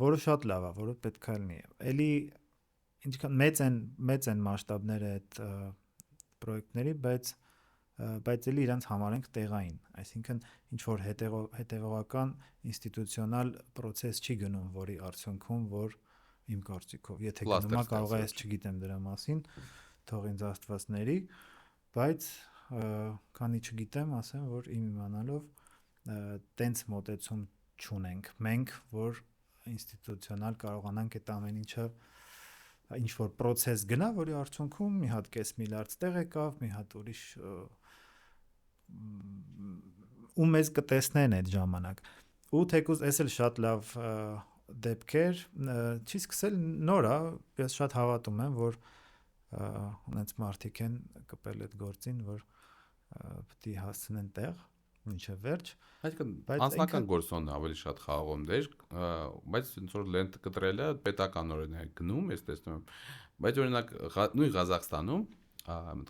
որը շատ լավ է, որը պետք է լինի։ Էլի ինչքան մեծ են մասշտաբները այդ պրոյեկտների, բայց էլի իրանց համար ենք տեղային, այսինքն ինչ որ հետևողական ինստիտուցիոնալ process չի գնում, որի արդյունքում որ իմ կարծիքով, եթե գնում է կարող է ես չգիտեմ դրա մասին, թող ինձ Աստվածների, բայց քանի չգիտեմ, ասեմ, որ իմ իմանալով տենց մոտեցում չունենք մենք, որ ինստիտուցիոնալ կարողանանք այդ ամեն ինչը ինչ որ process գնա, որի արդյունքում մի հատ կես միլիարդ տեղ եկավ, մի հատ ուրիշ ու մեզ կտեսնեն այդ ժամանակ։ Ու թեկուզ էս էլ շատ լավ դեպքեր, չի սկսել նոր է, ես շատ հավատում եմ, որ ունենց մարդիկ են կպել այդ գործին, որ պետք է հասցնեն տեղ մինչև վերջ, բայց անձնական գործոնն ավելի շատ խաղում դեր, բայց ոնց որ լենթ կտրելը պետականորեն է գնում, ես տեսնում եմ, բայց օրինակ նույն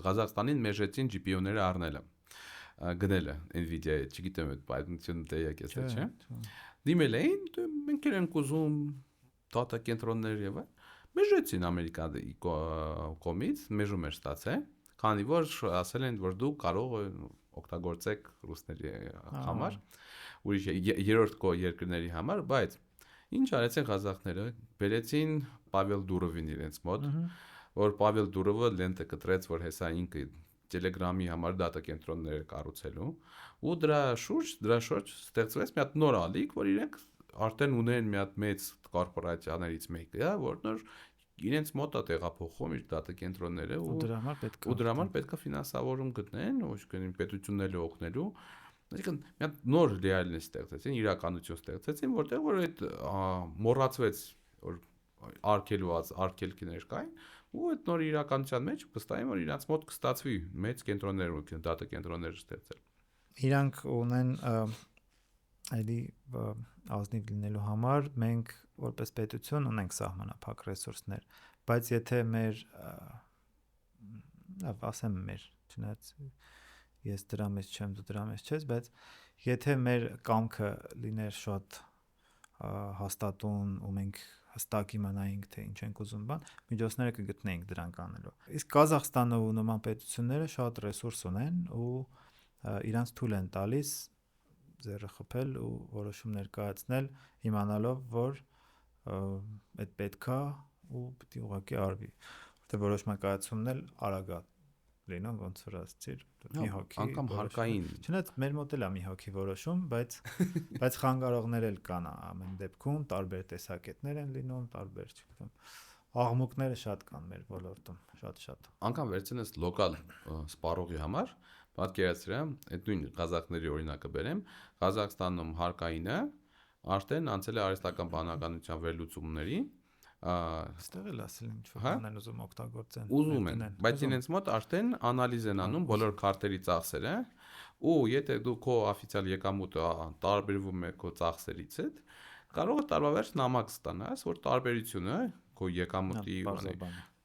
Ղազախստանին մեժեցին GPU-ները առնելը, գնելը Nvidia-ի, չգիտեմ այդ պատմությունը տեղյակ ես չէ։ Դիմել էին, մենք ենք ուզում data կենտրոններ եւ մեժեցին Ամերիկայի կողմից, մեժում էր ստացել, քանի որ ասել են, որ դու կարող օգտագործեք ռուսների համար, ուրիշ երրորդ երկրների համար, բայց ինչ արեցին ղազախները, բերեցին Պավել Դուրովին իրենց մոտ, որ Պավել Դուրովը լենթը կտրեց, որ հեսա ինքը Telegram-ի համար դատա կենտրոններ կառուցելու, ու դրա շուրջ ստեղծվեց մի հատ նոր ալիք, որ իրենք արդեն ունեն մի հատ մեծ կորպորացիաներից մեկը, որ նոր իրենց մոտ է տեղափոխում իր դատա կենտրոնները ու դրա համար պետք է ֆինանսավորում գտնեն, ոչ թե պետությունները օգնելու, այսինքն մի հատ նոր ռեալիզմ ստեղծեցին, իրականություն ստեղծեցին, որտեղ որ այդ մոռացվեց, որ արգելքներ կային, ու այդ նոր իրականության մեջ վստահ եմ, որ իրանց մոտ կստացվի մեծ կենտրոններ ու դատա կենտրոններ ստեղծել։ Իրանք ունեն այդի ազնիվ լինելու համար մենք որպես պետություն ունենք սահմանափակ ռեսուրսներ, բայց եթե մեր ասեմ մեր, չնայած ես դրա մեջ չեմ, դու դրա մեջ չես, բայց եթե մեր կամքը լիներ շատ հաստատուն ու մենք հստակ իմանայինք թե ինչ ենք ուզում բան, միջոցները կգտնեինք դրանք անելու։ Իսկ Ղազախստանը ու նման պետությունները շատ ռեսուրս ունեն ու իրանց թույլ են տալիս ձեռը խփել ու որոշում ներկայացնել, իմանալով, որ այդ պետքա ու պետք է ուղղակի արվի, որտեղ որոշ մակայացումն էլ արագ լինում, ոնց որ ասացիր, մի հոգի անգամ հարկային, չնայած մեր մոտ էլ է մի հոգի որոշում, բայց խանգարողներ էլ կան ամեն դեպքում, տարբեր տեսակետներ են լինում, տարբեր, չգիտեմ, աղմուկները շատ կան մեր ոլորտում, շատ։ Անգամ վերցնես լոկալ սպառողի համար, պատկերացրեմ, այդ նույն ղազախների օրինակը բերեմ, Ղազախստանում հարկայինը արդեն անցել է արհեստական բանականության վերլուծումների, այստեղ էլ ասել ինչ որ բաներ ուզում օգտագործեն։ Ուզում են, բայց իրենց մոտ արդեն անալիզ են անում բոլոր քարտերի ծախսերը, ու եթե դու քո օֆիցիալ եկամուտը տարբերվում է քո ծախսերից հետ, կարող է տարվա վերջ նամակ ստանաս, որ տարբերությունը քո եկամուտի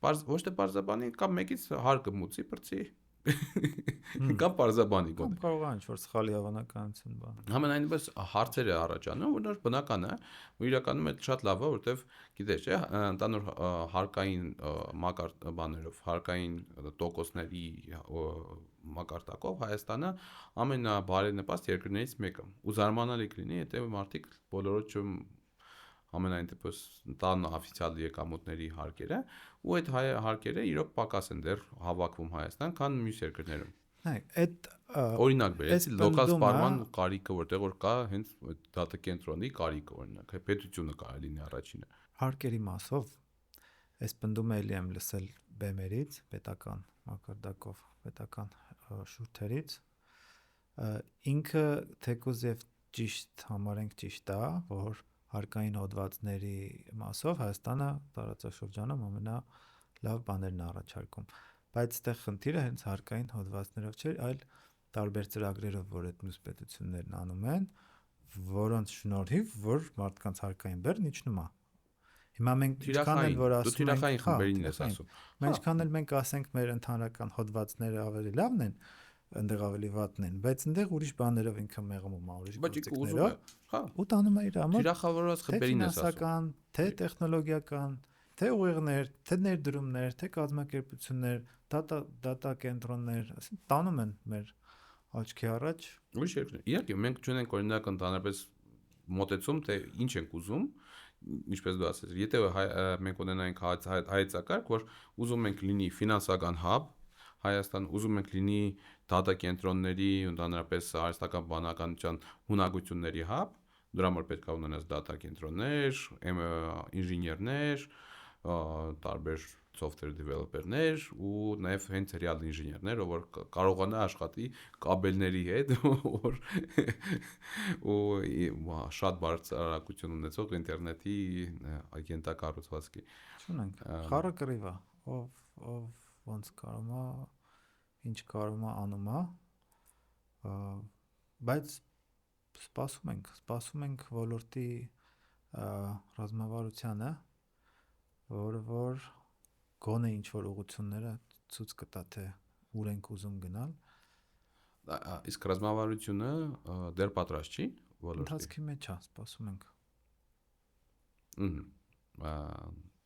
ոչ թե պարզաբանի կամ մեկից հարկը մուծի բրծի կամ պարզաբանի գոնե կարող է ինչ-որ սխալի հավանականություն բան։ Համենայնիվս հարցեր է առաջանում, որ բնական է, ու իրականում է շատ լավ է, որովհետև գիտես, չէ, ընդհանուր հարկային բաներով, հարկային տոկոսների մակարդակով Հայաստանը ամենաբարենպաստ երկրներից մեկը։ Ու զարմանալի կլինի, եթե մարդիկ բոլորը ամենայն դեպս տան օֆիցիալ եկամուտների հարկերը, ու այդ հարկերը իրոք պակաս են դեռ հավաքվում Հայաստան, քան մյուս երկրներում։ Այդ օրինակ բերեց լոկալ սպառման կարիքը, որտեղ որ կա հենց դատա կենտրոնի կարիքը, օրինակ, պետությունը կարելի լինի առաջինը։ Հարկերի մասով այս պնդումը էլի եմ լսել բեմերից, պետական մակարդակով, պետական շուրթերից, ինքը թեկուզ եւ ճիշտ համարենք ճիշտ է, որ հարկային հոդվածների մասով Հայաստանը տարածաշրջանում ամենալավ բաներն առաջարկում, բայց այդտեղ խնդիրը հենց հարկային հոդվածներով չէ, այլ տարբեր ծրագրերով, որ այդ մյուս պետություններն անում են, որոնց շնորհիվ որ մարդկանց հարկային բեռն իջնում է։ Հիմա մենք ինչքան էլ որ ասում ենք, թիրախային խմբերին ես ասում։ Մենք ինչքան էլ մենք ասենք մեր ընդհանրական հոդվածները ավելի լավն են, այնտեղ ավելի վատն են, բայց այնտեղ ուրիշ բաներով ինքը մեղմում է, ուրիշ գործիքներով, ու տանում է իր համար թիրախավորված խմբերին ես ասում, թե տեխնոլոգիական, թե ուղիղներ, թե ներդրումներ, թե կազմակերպություններ, դատա կենտրոններ, ասենք տանում են մեր աչքի առաջ ուրիշ երկրներ։ Իհարկե մենք չունենք օրինակ ընդհանրապես մոտեցում, թե ինչ ենք ուզում, ինչպես դու ասես, եթե մենք ունենայինք հայեցակարգ, որ ուզում ենք լինի ֆինանսական հաբ Հայաստան, ուզում ենք լինի դատա կենտրոնների, ընդհանրապես արհեստական բանականության հունակությունների հաբ, դրա համար պետք է ունենաս դատա կենտրոններ, ինժեներներ, տարբեր software developer-ներ ու նաև հենց real ինժեներներ, որ կարողանա աշխատի կաբելների հետ, ու շատ բարձրակություն ունեցող ինտերնետի կենտակառուցվածքի։ Չունենք։ Խառը կռիվ է, ով ոնց կարում է, ինչ կարում է անում է, բայց սպասում ենք ոլորտի ռազմավարությանը, որ գոնե ինչ որ ուղղությունները ցույց կտա, թե ուր ենք ուզում գնալ։ Իսկ ռազմավարությունը դեռ պատրաստ չի ոլորտի։ Ընթացքի մեջ է, սպասում ենք։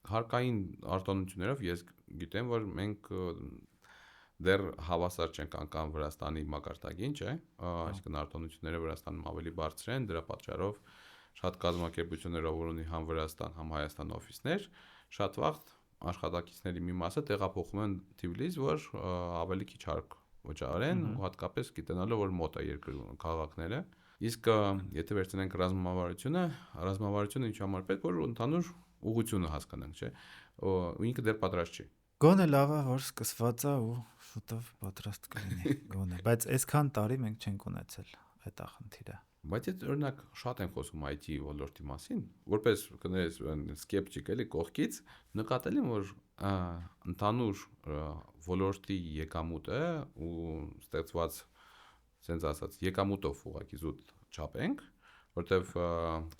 Հարկային արտոնություններով ես գիտեմ, որ մենք դեռ հավասար չենք անգամ Վրաստանի մակարդակին, չէ՞, այսինքն արտոնությունները Վրաստանում ավելի բարձր են, դրա պատճառով շատ կազմակերպություններով որ ունի համ Վրաստան, համ Հայաստան օֆիսներ, շատ վաղ աշխատակիցների մի մասը տեղափոխվում են Թիֆլիս, որ ավելի քիչ հարկ վճարեն, ու հատկապես գիտենալով որ մոտ է երկրի քաղաքները։ Իսկ եթե վերցնենք ռազմավարությունը ինչ համար պետք որ ընդհանուր ուղղությունը հասկանանք, չէ՞, ու ինքը դեռ պատրաստ չի։ Գոնե լավ է, որ սկսված է ու շուտով պատրաստ կլինի, գոնե, բայց այսքան տարի մենք չենք ունեցել այդ խնդիրը։ Բայց այդ օրինակ շատ են խոսում IT ոլորտի մասին, որպես կներես սկեպտիկ էլի կողքից նկատել եմ, որ ընդհանուր ոլորտի եկամուտը ու ստեղծված sense ասած եկամուտով ուղղակի զուտ չափենք, որտեվ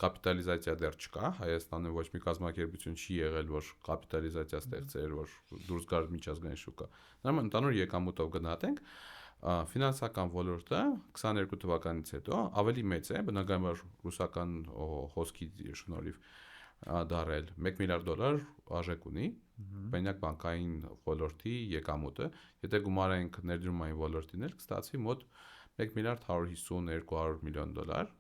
կապիտալիզացիա դեռ չկա, Հայաստանը ոչ մի կազմակերպություն չի եղել, որ կապիտալիզացիա ստեղծեր, որ դուրս գար միջազգային շուկա։ Նորմալ ընդհանուր եկամուտով գնահատենք, ֆինանսական ոլորտը 22 թվականից հետո ավելի մեծ է, բնականաբար ռուսական հոսքի շնորհիվ, դարել 1 միլիարդ դոլար արժեք ունի, բնակ բանկային ոլորտի եկամուտը, եթե գումարենք ներդրումային ոլորտին, կստացվի մոտ 1 միլիարդ 150-200 միլիոն դոլար,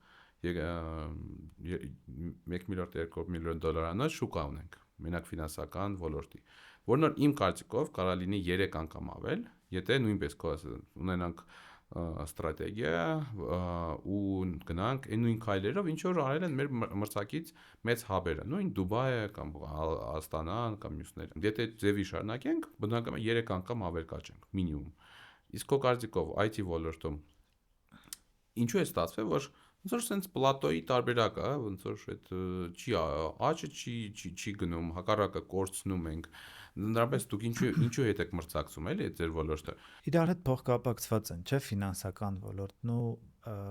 1 միլիարդ 200 միլիոն դոլարանոց շուկա ունենք, մենակ ֆինանսական ոլորտի, որն որ իմ կարծիքով կարող լինի 3 անգամ ավել, եթե նույնպես ունենանք ստրատեգիա ու գնանք այն նույն քայլերով, ինչ որ արել են մեր մրցակից մեծ հաբերը, նույն Դուբայը կամ Աստանան կամ մյուսները։ Եթե ձևի շարունակենք, բնականաբար 3 անգամ ավել կաճենք մինիմում։ Իսկ քո կարծիքով IT ոլորտում ինչու է ստացվել, որ ոնց որ sense պլատոյի տարբերակ է, ոնց որ այդ չի աճը չի գնում, հակառակը կորցնում ենք։ Ընդհանրապես դուք ինչու հետ եք մրցակցում, էլի այդ ձեր ոլորտը։ Իրար հետ փոխկապակցված են, չէ՞, ֆինանսական ոլորտն ու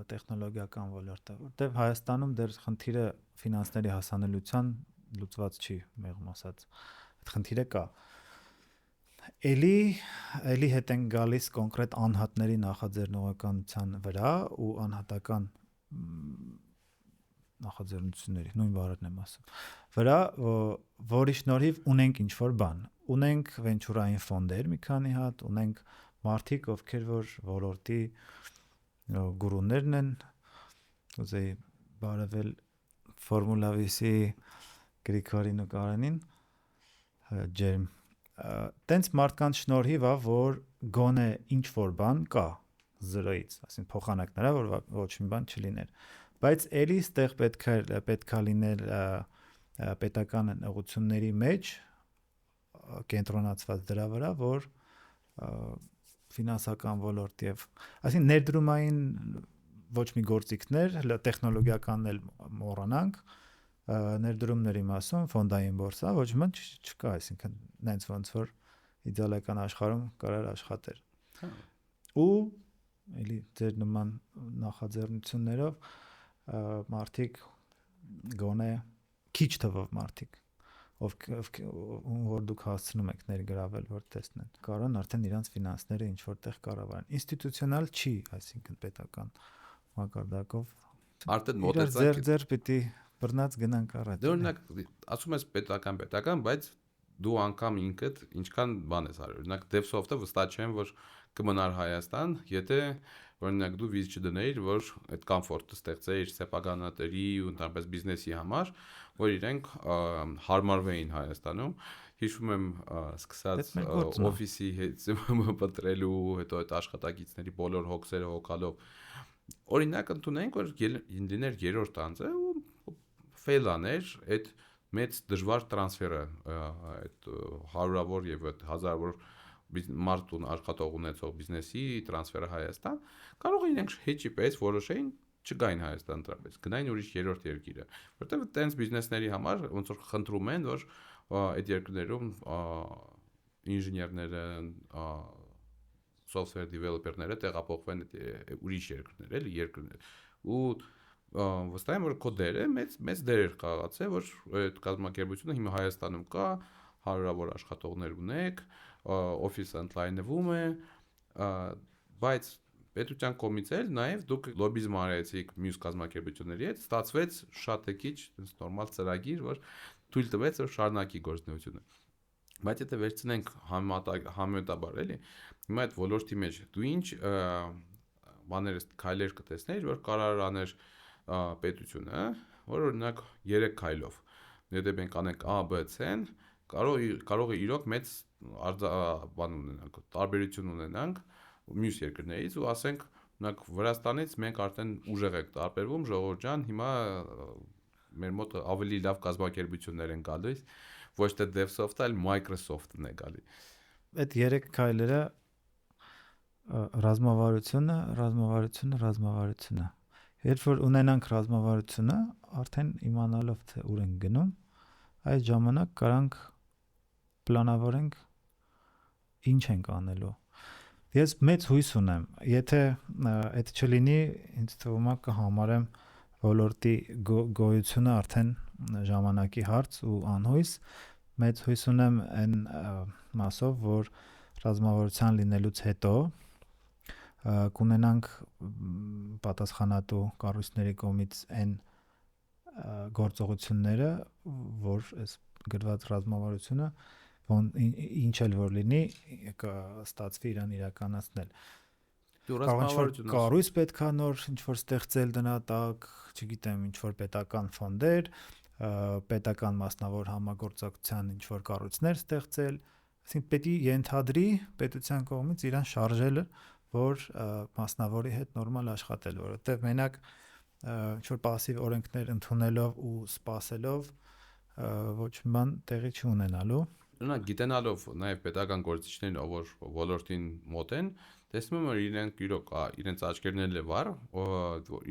տեխնոլոգիական ոլորտը, որտեղ Հայաստանում դեռ խնդիրը ֆինանսների հասանելիության լուծված չի, մեղմ ասած։ Այդ խնդիրը կա։ Էլի հետ են գալիս կոնկրետ անհատների նախաձեռնողականության վրա ու անհատական նախաձեռնությունների, նույն բառերն եմ ասում, վրա, որի շնորհիվ ունենք ինչ-որ բան, ունենք վենչուրային ֆոնդեր մի քանի հատ, ունենք մարդիկ, ովքեր որ ոլորտի գուրուներն են, ուզեի բարևել Ֆորմուլա V-ի Գրիգորին ու Կարենին, ջերմ, տենց մարդկանց շնորհիվ է, որ գոնե ինչ-որ բան կա զրոյից, ասին փոխանակները, որ ոչ մի բան չլիներ, բայց էլի ստեղ պետքա լինել պետական ուղղությունների մեջ կենտրոնացված դրա վրա, որ ֆինանսական ոլորտ եւ այսինքն ներդրումային ոչ մի գործիքներ, տեխնոլոգիականն էլ մոռանանք, ներդրումների մասում ֆոնդային բորսա ոչ մի չկա, այսինքն նենց ոնց որ իդեալական աշխարհում կարար աշխատեր։ Ու էլի ձեր նման նախաձեռնություններով մարդիկ գոնե քիչ թվով մարդիկ որ դուք հասցնում եք ներգրավել, որ տեսնեն, կարան արդեն իրանց ֆինանսները ինչ որտեղ կառավարեն։ Ինստիտուցիոնալ չի, այսինքն պետական մակարդակով արդեն մոտեցակ ձեր պիտի բռնած գնանք առաջ։ Դե օրինակ ասում ես պետական, բայց դու անգամ ինքդ ինչքան բան ես արել։ Օրինակ DevSoft-ը վստահ չեմ, որ կմնար Հայաստան, եթե օրինակ դու վիզ չդնեիր, որ այդ կոմֆորտը ստեղծեիր սեփականատերի ու ընդհանրապես բիզնեսի համար, որ իրենք հարմարվեին Հայաստանում։ Հիշում եմ սկսած օֆիսի հետ մտրելու, հետո այդ աշխատակիցների բոլոր հոգսերը հոգալով։ Օրինակ ընդունենք, որ լիներ երրորդ անձը ու fail աներ այդ մեծ դժվար տրանսֆերը, այդ հարյուրավոր եւ հազարավոր մարդուն աշխատող ունեցող բիզնեսի տրանսֆերը Հայաստան, կարող են իրենք հեչի պես որոշեին չգային Հայաստան դրապես, գնային ուրիշ երրորդ երկիրը, որտեղ տենց բիզնեսների համար ոնց որ խնդրում են, որ այդ երկրներում ինժեներները, software developer-ները տեղափոխվեն ուրիշ երկրներ, էլի երկրներ։ Ու վստահ եմ, որ քո դերը մեծ դեր էր խաղացել, որ այդ կազմակերպությունը հիմա Հայաստանում կա, հարյուրավոր աշխատողներ ունեք, օֆիսը ընդլայնվում է, բայց պետության կողմից էլ նաև դուք լոբիզմ արեցիք մյուս կազմակերպությունների հետ, ստացվեց շատ քիչ նորմալ ծրագիր, որ թույլ տվեց որ շարունակի գործունեությունը։ Բայց եթե վերցնենք համեմատաբար էլի, հիմա այդ ոլորտի մեջ դու ինչ բաներ քայլեր կտեսներ, որ կարող աներ պետությունը, որ օրինակ 3 քայլով, եթե մենք անենք A, B, C-ն, կարող է իրոք մեծ բան ունենանք, տարբերություն ունենանք մյուս երկրներից ու ասենք, օրինակ Վրաստանից մենք արդեն ուժեղ ենք տարբերվում, ժողովուրդ ջան, հիմա մեր մոտ ավելի լավ կազմակերպություններ են գալիս, ոչ թե DevSoft-ը, այլ Microsoft-ն է գալի։ Այդ 3 քայլերը ռազմավարությունը։ Երբ որ ունենանք ռազմավարությունը, արդեն իմանալով թե ուր ենք գնում, այդ ժամանակ կարանք պլանավորենք ինչ ենք անելու։ Ես մեծ հույս ունեմ, եթե այդ չլինի, ինձ թվում է կհամարեմ ոլորտի գոյությունը արդեն ժամանակի հարց ու անհույս, մեծ հույս ունեմ այն մասով, որ ռազմավարության լինելուց հետո կունենանք պատասխանատու կառույցների կողմից այն գործողությունները, որ այս գրված ռազմավարությունը ինչ էլ որ լինի, ստացվի իրան իրականացնել։ Դու Ռազմավարություն կառույց պետքա նոր ինչ որ ստեղծել դրա տակ, չգիտեմ, ինչ որ պետական ֆոնդեր, պետական մասնավոր համագործակցության ինչ որ կառույցներ ստեղծել, այսինքն պետք է ենթադրի պետության կողմից իրան շարժելը, որ մասնավորի հետ նորմալ աշխատել, որովհետև մենակ ինչ որ пассив օրենքներ ընդունելով ու սпасելով ոչ մի բան տեղի չունենալու։ Օրինակ գիտենալով նաև պետական գործիչներին, ով ոլորտին մոտ են, տեսնում եմ, որ իրենք իրենց աչքերն էլ վառ,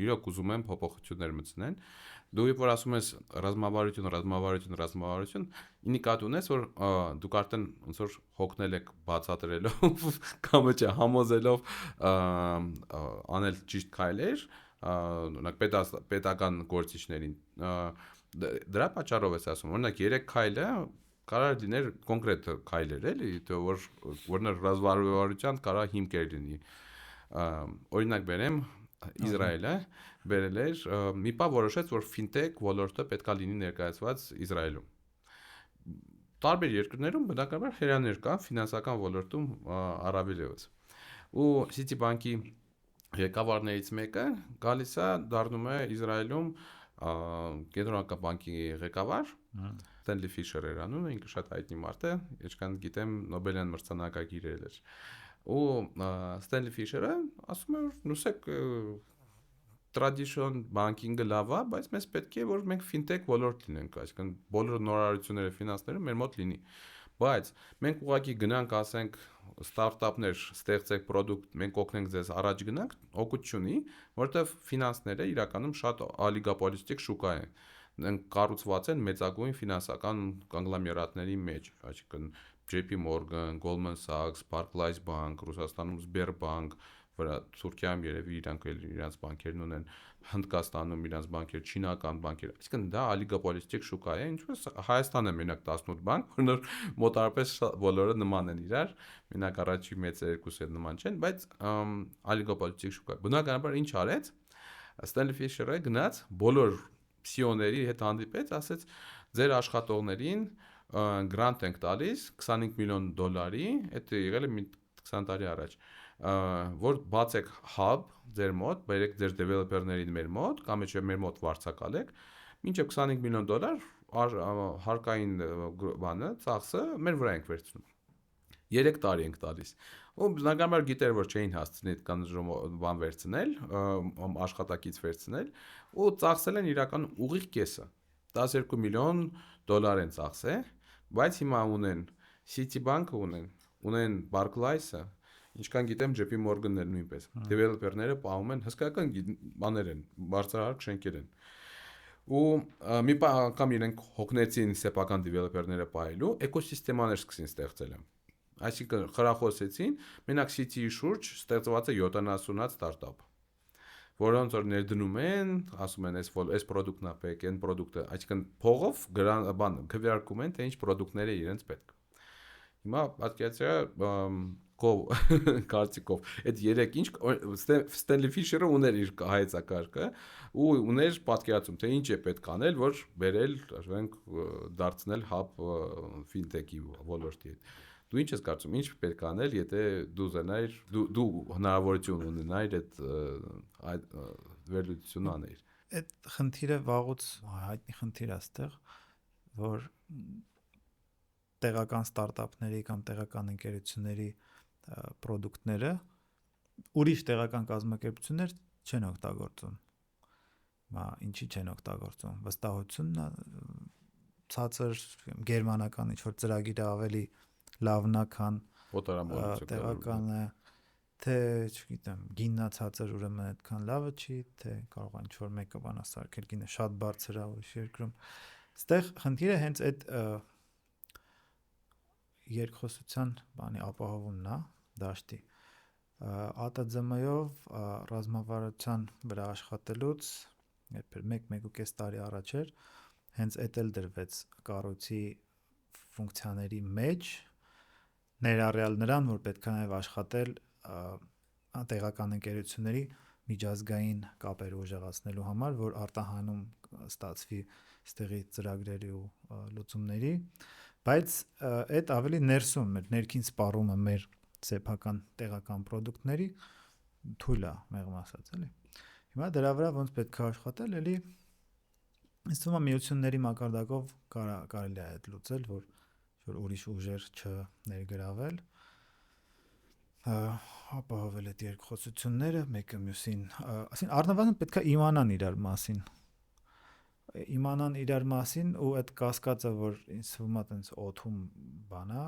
իրոք ուզում են փոփոխություններ մտցնեն։ Դու երբ որ ասում ես ռազմավարություն, ինի կատ ունես, որ դուք արդեն ոնց որ հոգնել եք բացատրելով կամ չէ համոզելով անել ճիշտ քայլեր, օրինակ պետական գործիչներին։ Դրա պատճառով ես ասում, օրինակ 3 քայլը կարող լիներ կոնկրետ քայլեր, էլի, որն ռազմավարության կարող հիմքեր լինի։ Օրինակ բերեմ Իսրայելը բերել էր մի բան որոշեց, որ ֆինտեկ ոլորտը պետքա լինի ներկայացված Իսրայելում։ Տարբեր երկրներում բնականաբար հերաներ կան ֆինանսական ոլորտում առավել ևս։ Ու Citibank-ի ղեկավարներից մեկը գալիս է դառնում է Իսրայելում կենտրոնական բանկի ղեկավար, Ստենլի Ֆիշեր էր անունը, ինքը շատ հայտնի մարդ է, ինչքան գիտեմ Նոբելյան մրցանակակիր էր։ Ու Ստենլի Ֆիշերը ասում է, որ նուսեք traditional banking-ը լավ է, բայց մեզ պետք է որ մենք fintech ոլորտ լինենք, այսինքն բոլոր նորարարությունները ֆինանսները մեր մոտ լինի։ Բայց մենք ուղղակի գնանք, ասենք, ստարտափներ ստեղծեք product, մենք օգնենք ձեզ առաջ գնանք, օգուտ չունի, որովհետև ֆինանսները իրականում շատ օլիգոպոլիստիկ շուկա է։ Նրանք կառուցված են մեծագույն ֆինանսական կոնգլոմերատների մեջ, այսինքն JP Morgan, Goldman Sachs, Barclays Bank, Ռուսաստանում Sberbank, վրա Թուրքիայում երևի իրանց բանկերն ունեն, Հնդկաստանում իրանց բանկեր, չինական բանկեր, այսինքն դա օլիգոպոլիստիկ շուկա է, ինչպես Հայաստանը մենակ 18 բանկ, որ մոտարապես բոլորը նման են իրար, մենակ առաջի մեծ երկուսը նման չեն, բայց օլիգոպոլիստիկ շուկա։ Բնականաբար ինչ արեց, Ստենլի Ֆիշերը գնաց բոլոր CEO-ների հետ հանդիպեց, ասեց ձեր աշխատողներին գրանտ ենք տալիս $25 միլիոն, դա եղել է 20 տարի առաջ, որ բացեք hub ձեր մոտ, բերեք ձեր developer-ներին մեր մոտ, կամ չէ մեր մոտ վարձակալեք, մինչև $25 միլիոն հարկային բանը, ծախսը մեր վրա ենք վերցնում։ 3 տարի ենք տալիս։ Ու բնականաբար գիտեր, որ չէին հասցնի այդքան բան վերցնել, աշխատակից վերցնել, ու ծախսել են իրական ուղիղ կեսը։ $12 միլիոն են ծախսել, բայց հիմա ունեն Citibank-ը ունեն Barclays-ը, ինչքան գիտեմ JP Morgan-ն էլ նույնպես։ Developer-ները պահում են հսկայական բաներ են, բարձրահարկ շենքեր են։ Ու մի անգամ իրենք հոգնեցին սեփական developer-ները պահելու, էկոսիստեմաներ սկսին ստեղծել։ Այսինքն խրախոսեցին, մենակ City-ի շուրջ ստեղծված է 70-ած ստարտափ, որոնց որ ներդնում են, ասում են, այս product-ն է պետք, այն product-ը, այսինքն փողով քվեարկում են, թե ինչ product-ներ է իրենց պետք։ Հիմա պատկերացրու կարծիքով, այդ 3 ինչ Ստենլի Ֆիշերը ուներ իր հայեցակարգը ու ուներ պատկերացում, թե ինչ է պետք անել, որ բերել, ասենք, դարձնել hub fintech-ի ոլորտի հետ։ Դու ինչ ես կարծում, ինչ պետք է անել, եթե դու զենայր, դու հնարավորություն ունենայիր այդ վերլուծությունը անել։ Այդ խնդիրը վաղուց հայտնի խնդիր է այստեղ, որ տեղական ստարտափների կամ տեղական ընկերությունների պրոդուկտները ուրիշ տեղական կազմակերպություններ չեն օգտագործում։ Ինչի չեն օգտագործում։ Վստահությունն է ցածր գերմանական ինչ որ ծրագիրը ավելի լավն է, քան տեղականը, թե չգիտեմ, գիննա ցածր ուրեմն այդքան լավը չի, թե կարող է ինչ որ մեկը բանա սարքել, գինը շատ բարձր է ուրիշ երկրում։ Այստեղ խնդիրը հենց այդ երկխոսության բանի ապահովումն է, դաշտի։ ԱՏԶՄ-ով ռազմավարության վրա աշխատելուց երբ 1.5 տարի առաջ էր, հենց այդ էլ դրվեց կառույցի ֆունկցիաների մեջ, ներառյալ նրան, որ պետք է նաև աշխատել տեղական ընկերությունների միջազգային կապեր ուժեղացնելու համար, որ արտահանում ստացվի ստեղի ծրագրերի ու լուծումների, բայց այդ ավելի ներսում մեր ներքին սպառումը մեր սեփական տեղական պրոդուկտների թույլ է մեղմ ասած, էլի։ Հիմա դրա վրա ոնց պետք է աշխատել, էլի ինձ թվում է միությունների մակարդակով կարելի է այդ լուծել, որ ուրիշ ուժեր չներգրավել, ապահովել այդ երկխոսությունները մեկը մյուսին, ասին առնվազն պետք է իմանան իրար մասին ու այդ կասկածը, որ ինձ թվում է տենց օթում բան է,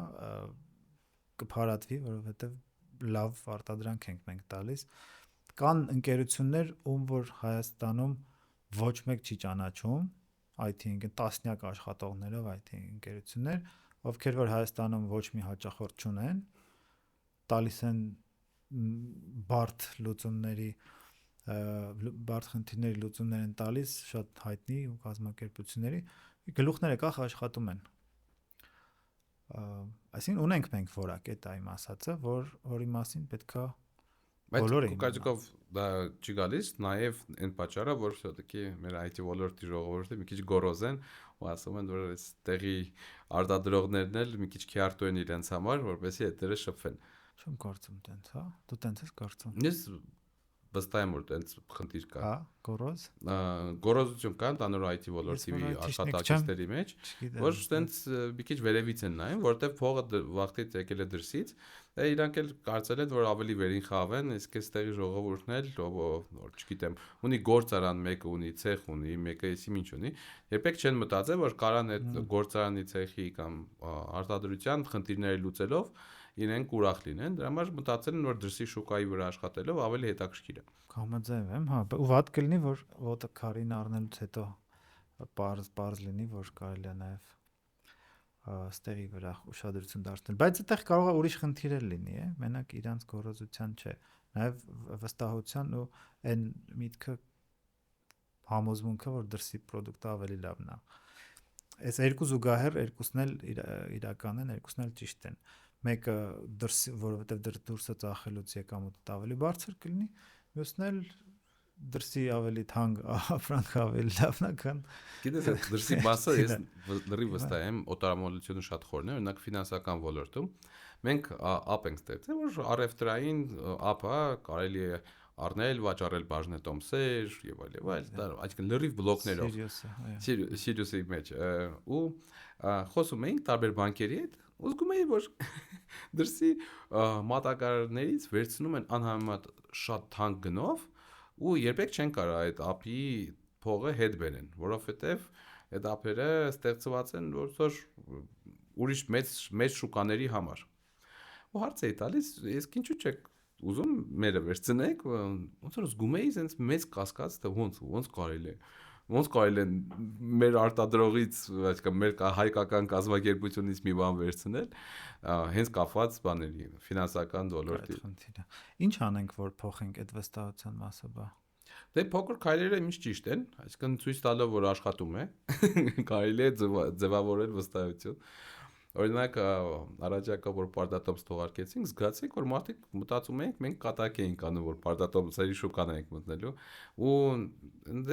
կփարատվի, որովհետև լավ արտադրանք ենք մենք տալիս։ Կան ընկերություններ, ում որ Հայաստանում ոչ մեկ չի ճանաչում, IT տասնյակ աշխատողներով IT ընկերություններ, ովքեր որ Հայաստանում ոչ մի հաճախորդ չունեն, տալիս են բարդ խնդիրների լուծումներ են տալիս շատ հայտնի ու կազմակերպությունների, գլուխները կախ աշխատում են։ Այսինքն ունենք մենք որակ այդ այմ ասածը, որի մասին պետքա բոլորը կայծկով դա չի գալիս, նաև այն պատճառը, որ շատկի մեր IT ոլորտի ժողովուրդը մի քիչ գոռոզ են ու ասում են, որ այս տեղի արտադրողներն էլ մի քիչ քյարտու են իրենց համար, որպեսզի այդտեղը շփվեն։ Չեմ կարծում տենց, հա։ Դու տենց ես կարծում։ Ես վստահ եմ, որ տենց խնդիր կա։ Հա, գոռոզ։ Գոռոզություն կա տանոր IT ոլորտի աշխատակիցների մեջ, որ տենց մի քիչ վերևից են նայում, որտեղ փողը վաղտից եկել է դրսից, իրանք էլ կարծել են, որ ավելի վերին խավեն, իսկ այստեղի ժողովուրդն էլ, որ չգիտեմ, ունի գործարան, մեկը ունի ցեխ ունի, մեկը էսի ինչ ունի, երբեք չեն մտածել, որ կարան այդ գործարանի ցեխի կամ արտադրության խնդիրները լուծելով իրենք ուրախ լինեն, դրա համար մտածել են, որ դրսի շուկայի վրա աշխատելով ավելի հետաքրքիր է։ Համաձայն եմ, հա, ու վատ կլինի, որ ոտը քարին առնելուց հետո պարզ լինի, որ կարելի է նաև ստեղի վրա ուշադրություն դարձնել, բայց այդտեղ կարող է ուրիշ խնդիրեր լինի, մենակ իրանց գոռոզության չէ, նաև վստահության ու այն միտքը համոզմունքը, որ դրսի պրոդուկտը ավելի լավն է։ Այս երկու զուգահեռ երկուսն էլ իրական են, երկուսն էլ ճիշտ են։ Մեկը դրսի, որովհետև դուրսը ծախելուց եկամուտը ավելի բարձր կլինի, մյուսն էլ դրսի ավելի թանկ ապրանք ավելի լավն է, քան գիտես, դրսի մասը ես լրիվ վստահ եմ, օտարամոլությունը շատ խորն է, օրինակ ֆինանսական ոլորտում մենք app ենք ստեղծել, որ առևտրային app-ը կարելի է առնել, վաճառել բաժնետոմսեր եւ այլ, այսինքն լրիվ բլոկներով Sirius-ի մեջ ու խոսում էինք տարբեր բանկերի հետ, ու զգում էի, որ դրսի մատակարարներից վերցնում են անհամեմատ շատ թանկ գնով ու երբեք չեն կարող այդ app-ի փողը հետ բերեն, որովհետեւ այդ app-երը ստեղծված են որ ուրիշ մեծ շուկաների համար։ Ու հարց էի տալիս, իսկ ինչու՞ չեք ուզում մերը վերցնեք, ոնց որ զգում էի sense մեծ կասկած, թե ոնց կարելի է։ Ոնց կարելի է մեր արտադրողից, այսինքն մեր հայկական կազմակերպությունից մի բան վերցնել, հենց կապված բաների, ֆինանսական ոլորտի։ Ինչ անենք, որ փոխենք այդ վստահության մասը, բա։ Դե փոքր քայլերը միշտ ճիշտ են, այսինքն ցույց տալով, որ աշխատում է, կարելի է ձևավորել վստահություն։ Օրինակ, առաջարկա որ պարտատոմս թողարկեցինք, զգացինք, որ մարդիկ մտածում ենք, մենք կատակ էինք անում, որ պարտատոմսերի շուկան ենք մտնելու, ու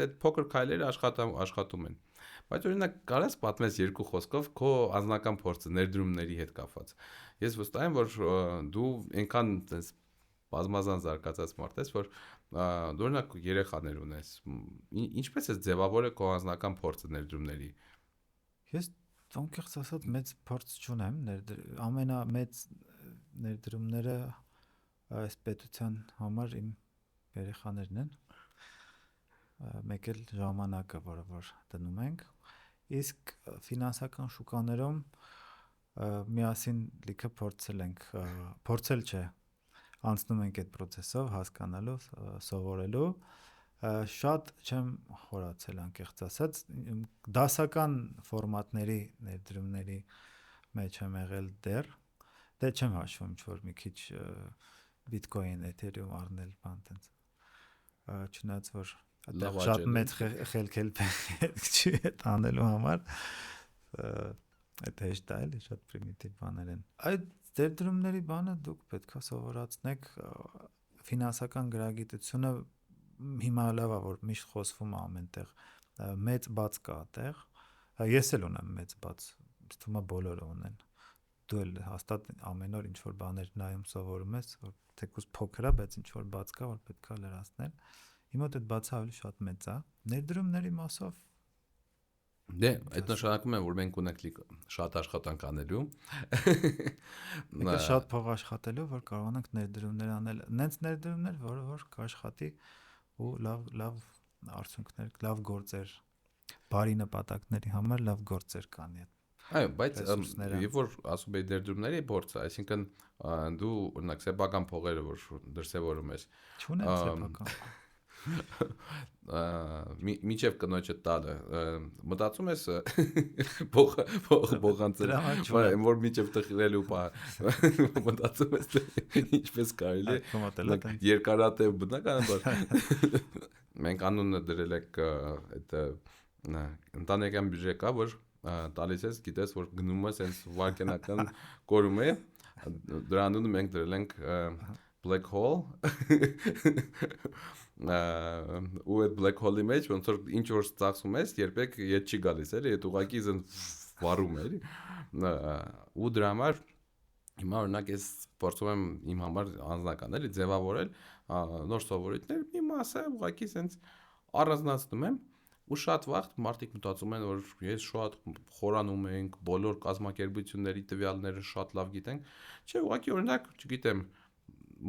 այդ փոքր քայլերը աշխատում են։ Բայց օրինակ, կարես պատմես երկու խոսքով քո անձնական փորձը ներդրումների հետ կապված։ Ես վստահ եմ, որ դու այնքան այդպես բազմազան զարգացած մարդ ես, որ դու օրինակ երեխաներ ունես։ Ինչպես է ձևավորել քո անձնական փորձը ներդրումների։ Ես անկեղծ ասած մեծ փորձ չունեմ, ամենամեծ ներդրումները այս պետության համար իմ երեխաներն են, մեկ էլ ժամանակը, որը որ դնում ենք, իսկ ֆինանսական շուկաներում միասին լիքը փորձել չէ, անցնում ենք այդ process-ով, հասկանալով, սովորելու, շատ չեմ խորացել անկեղծ ասած, դասական ֆորմատների ներդրումների մեջ եմ եղել դեռ, դե չեմ հաշվում ինչ-որ մի քիչ Bitcoin, Ethereum առնել բան տենց, չնայած որ շատ մեծ խելքել չի այդ անելու համար, այդ հեշտ է էլի, շատ պրիմիտիվ բաներ են։ Այդ ներդրումների բանը դուք պետք է սովորացնեք ֆինանսական գրագիտությունը հիմա լավ է որ միշտ խոսվում է ամենտեղ մեծ բաց կա այդտեղ ես էլ ունեմ մեծ բաց թվում է բոլորը ունեն դու էլ հաստատ ամեն օր ինչ որ բաներ նայում սովորում ես որ թեկուզ փոքր է բայց ինչ որ բաց կա որ պետք է լրացնել հիմա այդ բացը ավելի շատ մեծ է ներդրումների մասով դե այդ նշանակում է որ մենք ունենք շատ աշխատանք անելու մենք շատ փող աշխատելու որ կարողանանք ներդրումներ անել նենց ներդրումներ որ կաշխատի ու լավ արդյունքներ լավ գործեր բարի նպատակների համար լավ գործեր կանի այո բայց երբ որ ասում եմ ներդրումների փորձը այսինքն դու օրինակ սեփական փողերը որ դրսևորում ես չունեն սեփական միջև կնոջը տալը մտածում ես փողանցել որ միջև տխրելու մտածում ես ինչպես կարելի է երկարատև բնականաբար մենք անունը դրել ենք այդ ընտանեկան բյուջե կա որ տալիս ես գիտես որ գնում ես հենց վարկենական կորում է դրա անունը մենք դրել ենք black hole ու այդ black hole-ի մեջ ոնց որ ինչ որ ծախսում ես երբեք ետ չի գալիս էլի այդ ուղակի զեն վառում էլի ու դրա համար հիմա օրինակ ես փորձում եմ իմ համար անձնական էլի ձևավորել նոր սովորույթներ մի մասը ուղակի զենց առանձնացնում եմ ու շատ վաղ մարդիկ մտածում են որ ես շատ խորանում ենք բոլոր կազմակերպությունների տվյալները շատ լավ գիտենք չէ ուղղակի օրինակ չգիտեմ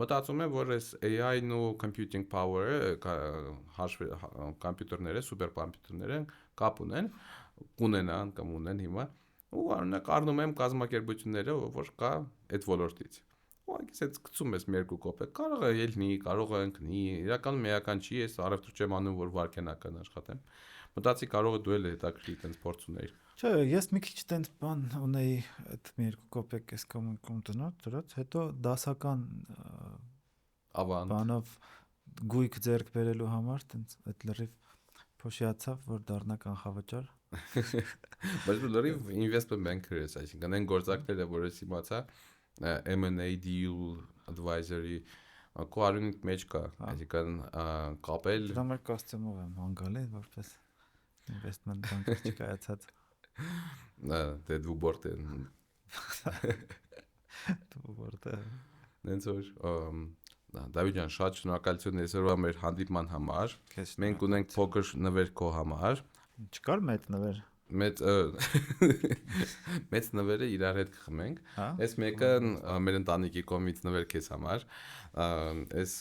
մտածում եմ որ այս AI-ն ու computing power-ը կոմպյուտերները սուպերկոմպյուտերները կապ ունենան կամ ունեն հիմա ու օրինակ առնում եմ կազմակերպությունները որ կա այդ ոլորտից ուղղակի ասած գցում ես մի երկու կոպեկ կարող է ելնի կարող է ընկնի իրականում էական չի ես առևտուր չեմ անում որ վարկենական աշխատեմ մտածի կարող է դու էլ հետաքրքիր տենց փորձ ունեիր չէ ես մի քիչ տենց բան ունեի այդ մի երկու կոպեկ էս կամ դրած հետո դասական ավանդ բանով գույք ձեռք բերելու համար տենց այդ լրիվ փոշիացավ որ դառնա կանխավճար բայց դու լրիվ investment banker ես այսինքն այն գործակները որ ես իմացա M&A deal advisory կոարունիտ մեջ կա այսինքն կապել դրա մեր կոստյումով եմ հանգալի որպես investment banker չկայացած դե դու բորտե դու բորտե նենց որ Դավիթ ջան շատ շնորհակալություն այսօրվա մեր հանդիպման համար մենք ունենք փոքր նվեր քո համար չկար մեծ նվեր մեծ նվերը իրար հետ կխմենք այս մեկը մեր ընտանիքի կողմից նվեր քեզ համար այս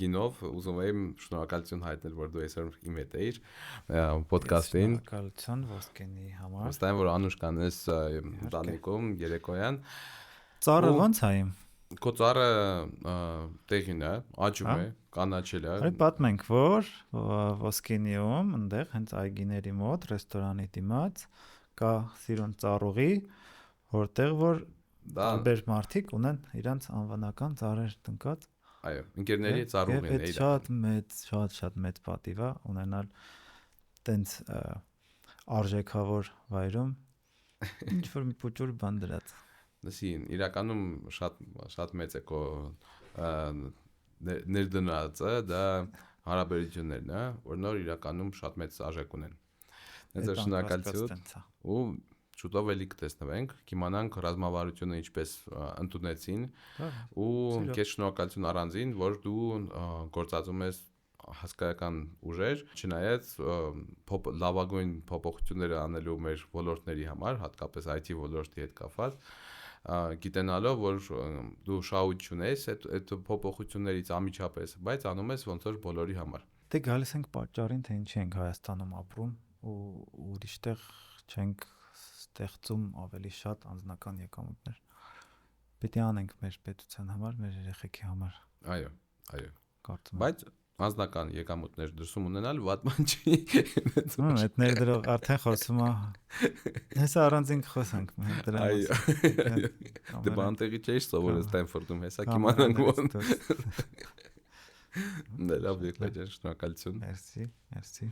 գինով ուզում եմ շնորհակալություն հայտնել որ դու այսօր իմ հետ էիր ոդկասթին շնորհակալություն ոսկենի համար վստահ եմ որ անուշ կան այս ընտանիքում երեկոյան ծառը ո՞նց է Քո ծառը տեղին է, աճում է, կանաչել է։ Արի պատմենք, որ Ոսկենիում, այնտեղ հենց այգիների մոտ, ռեստորանի դիմաց կա սիրուն ծառուղի, որտեղ որ տարբեր մարդիկ ունեն իրանց անվանական ծառեր տնկած։ Այո, ընկերների ծառուղին է։ Շատ մեծ պատիվ է ունենալ տենց արժեքավոր վայրում ինչ որ մի փոքր բան դրած։ Լսին, իրականում շատ մեծ է քո ներդնածը, դա հարաբերություններն է, որ նոր իրականում շատ մեծ արժեք ունեն։ Դե շնորհակալություն ու շուտով էլի կտեսնվենք, կիմանանք ռազմավարությունը ինչպես ընդունեցին ու քեզ շնորհակալություն առանձին, որ դու գործածում ես հասկայական ուժեր, չնայած լավագույն փոփոխությունները անելու մեր ոլորտների համար, հատկապես IT ոլորտի հետ կապված գիտենալով որ դու շահույթ ունես այդ փոփոխություններից ամիջապես, բայց անում ես ոնց որ բոլորի համար։ Դե գալիս ենք պատճառին, թե ինչի ենք Հայաստանում ապրում ու ուրիշտեղ չենք ստեղծում ավելի շատ անձնական եկամուտներ։ Պետք է անենք մեր պետության համար, մեր երեխեքի համար։ Այո, այո։ Կարծում եմ։ Բայց անձնական եկամուտներ դրսում ունենալ վատ բան չի։ Այդ ներդրող արդեն խոսում է։ Հեսա առանձին խոսանք մենք դրա մասին։ Դե բանտեղի չէի սովորել Ստենֆորդում, հեսա կիմանանք ոնց։ Դե լավ եկա ջան, շնորհակալություն։ Մերսի։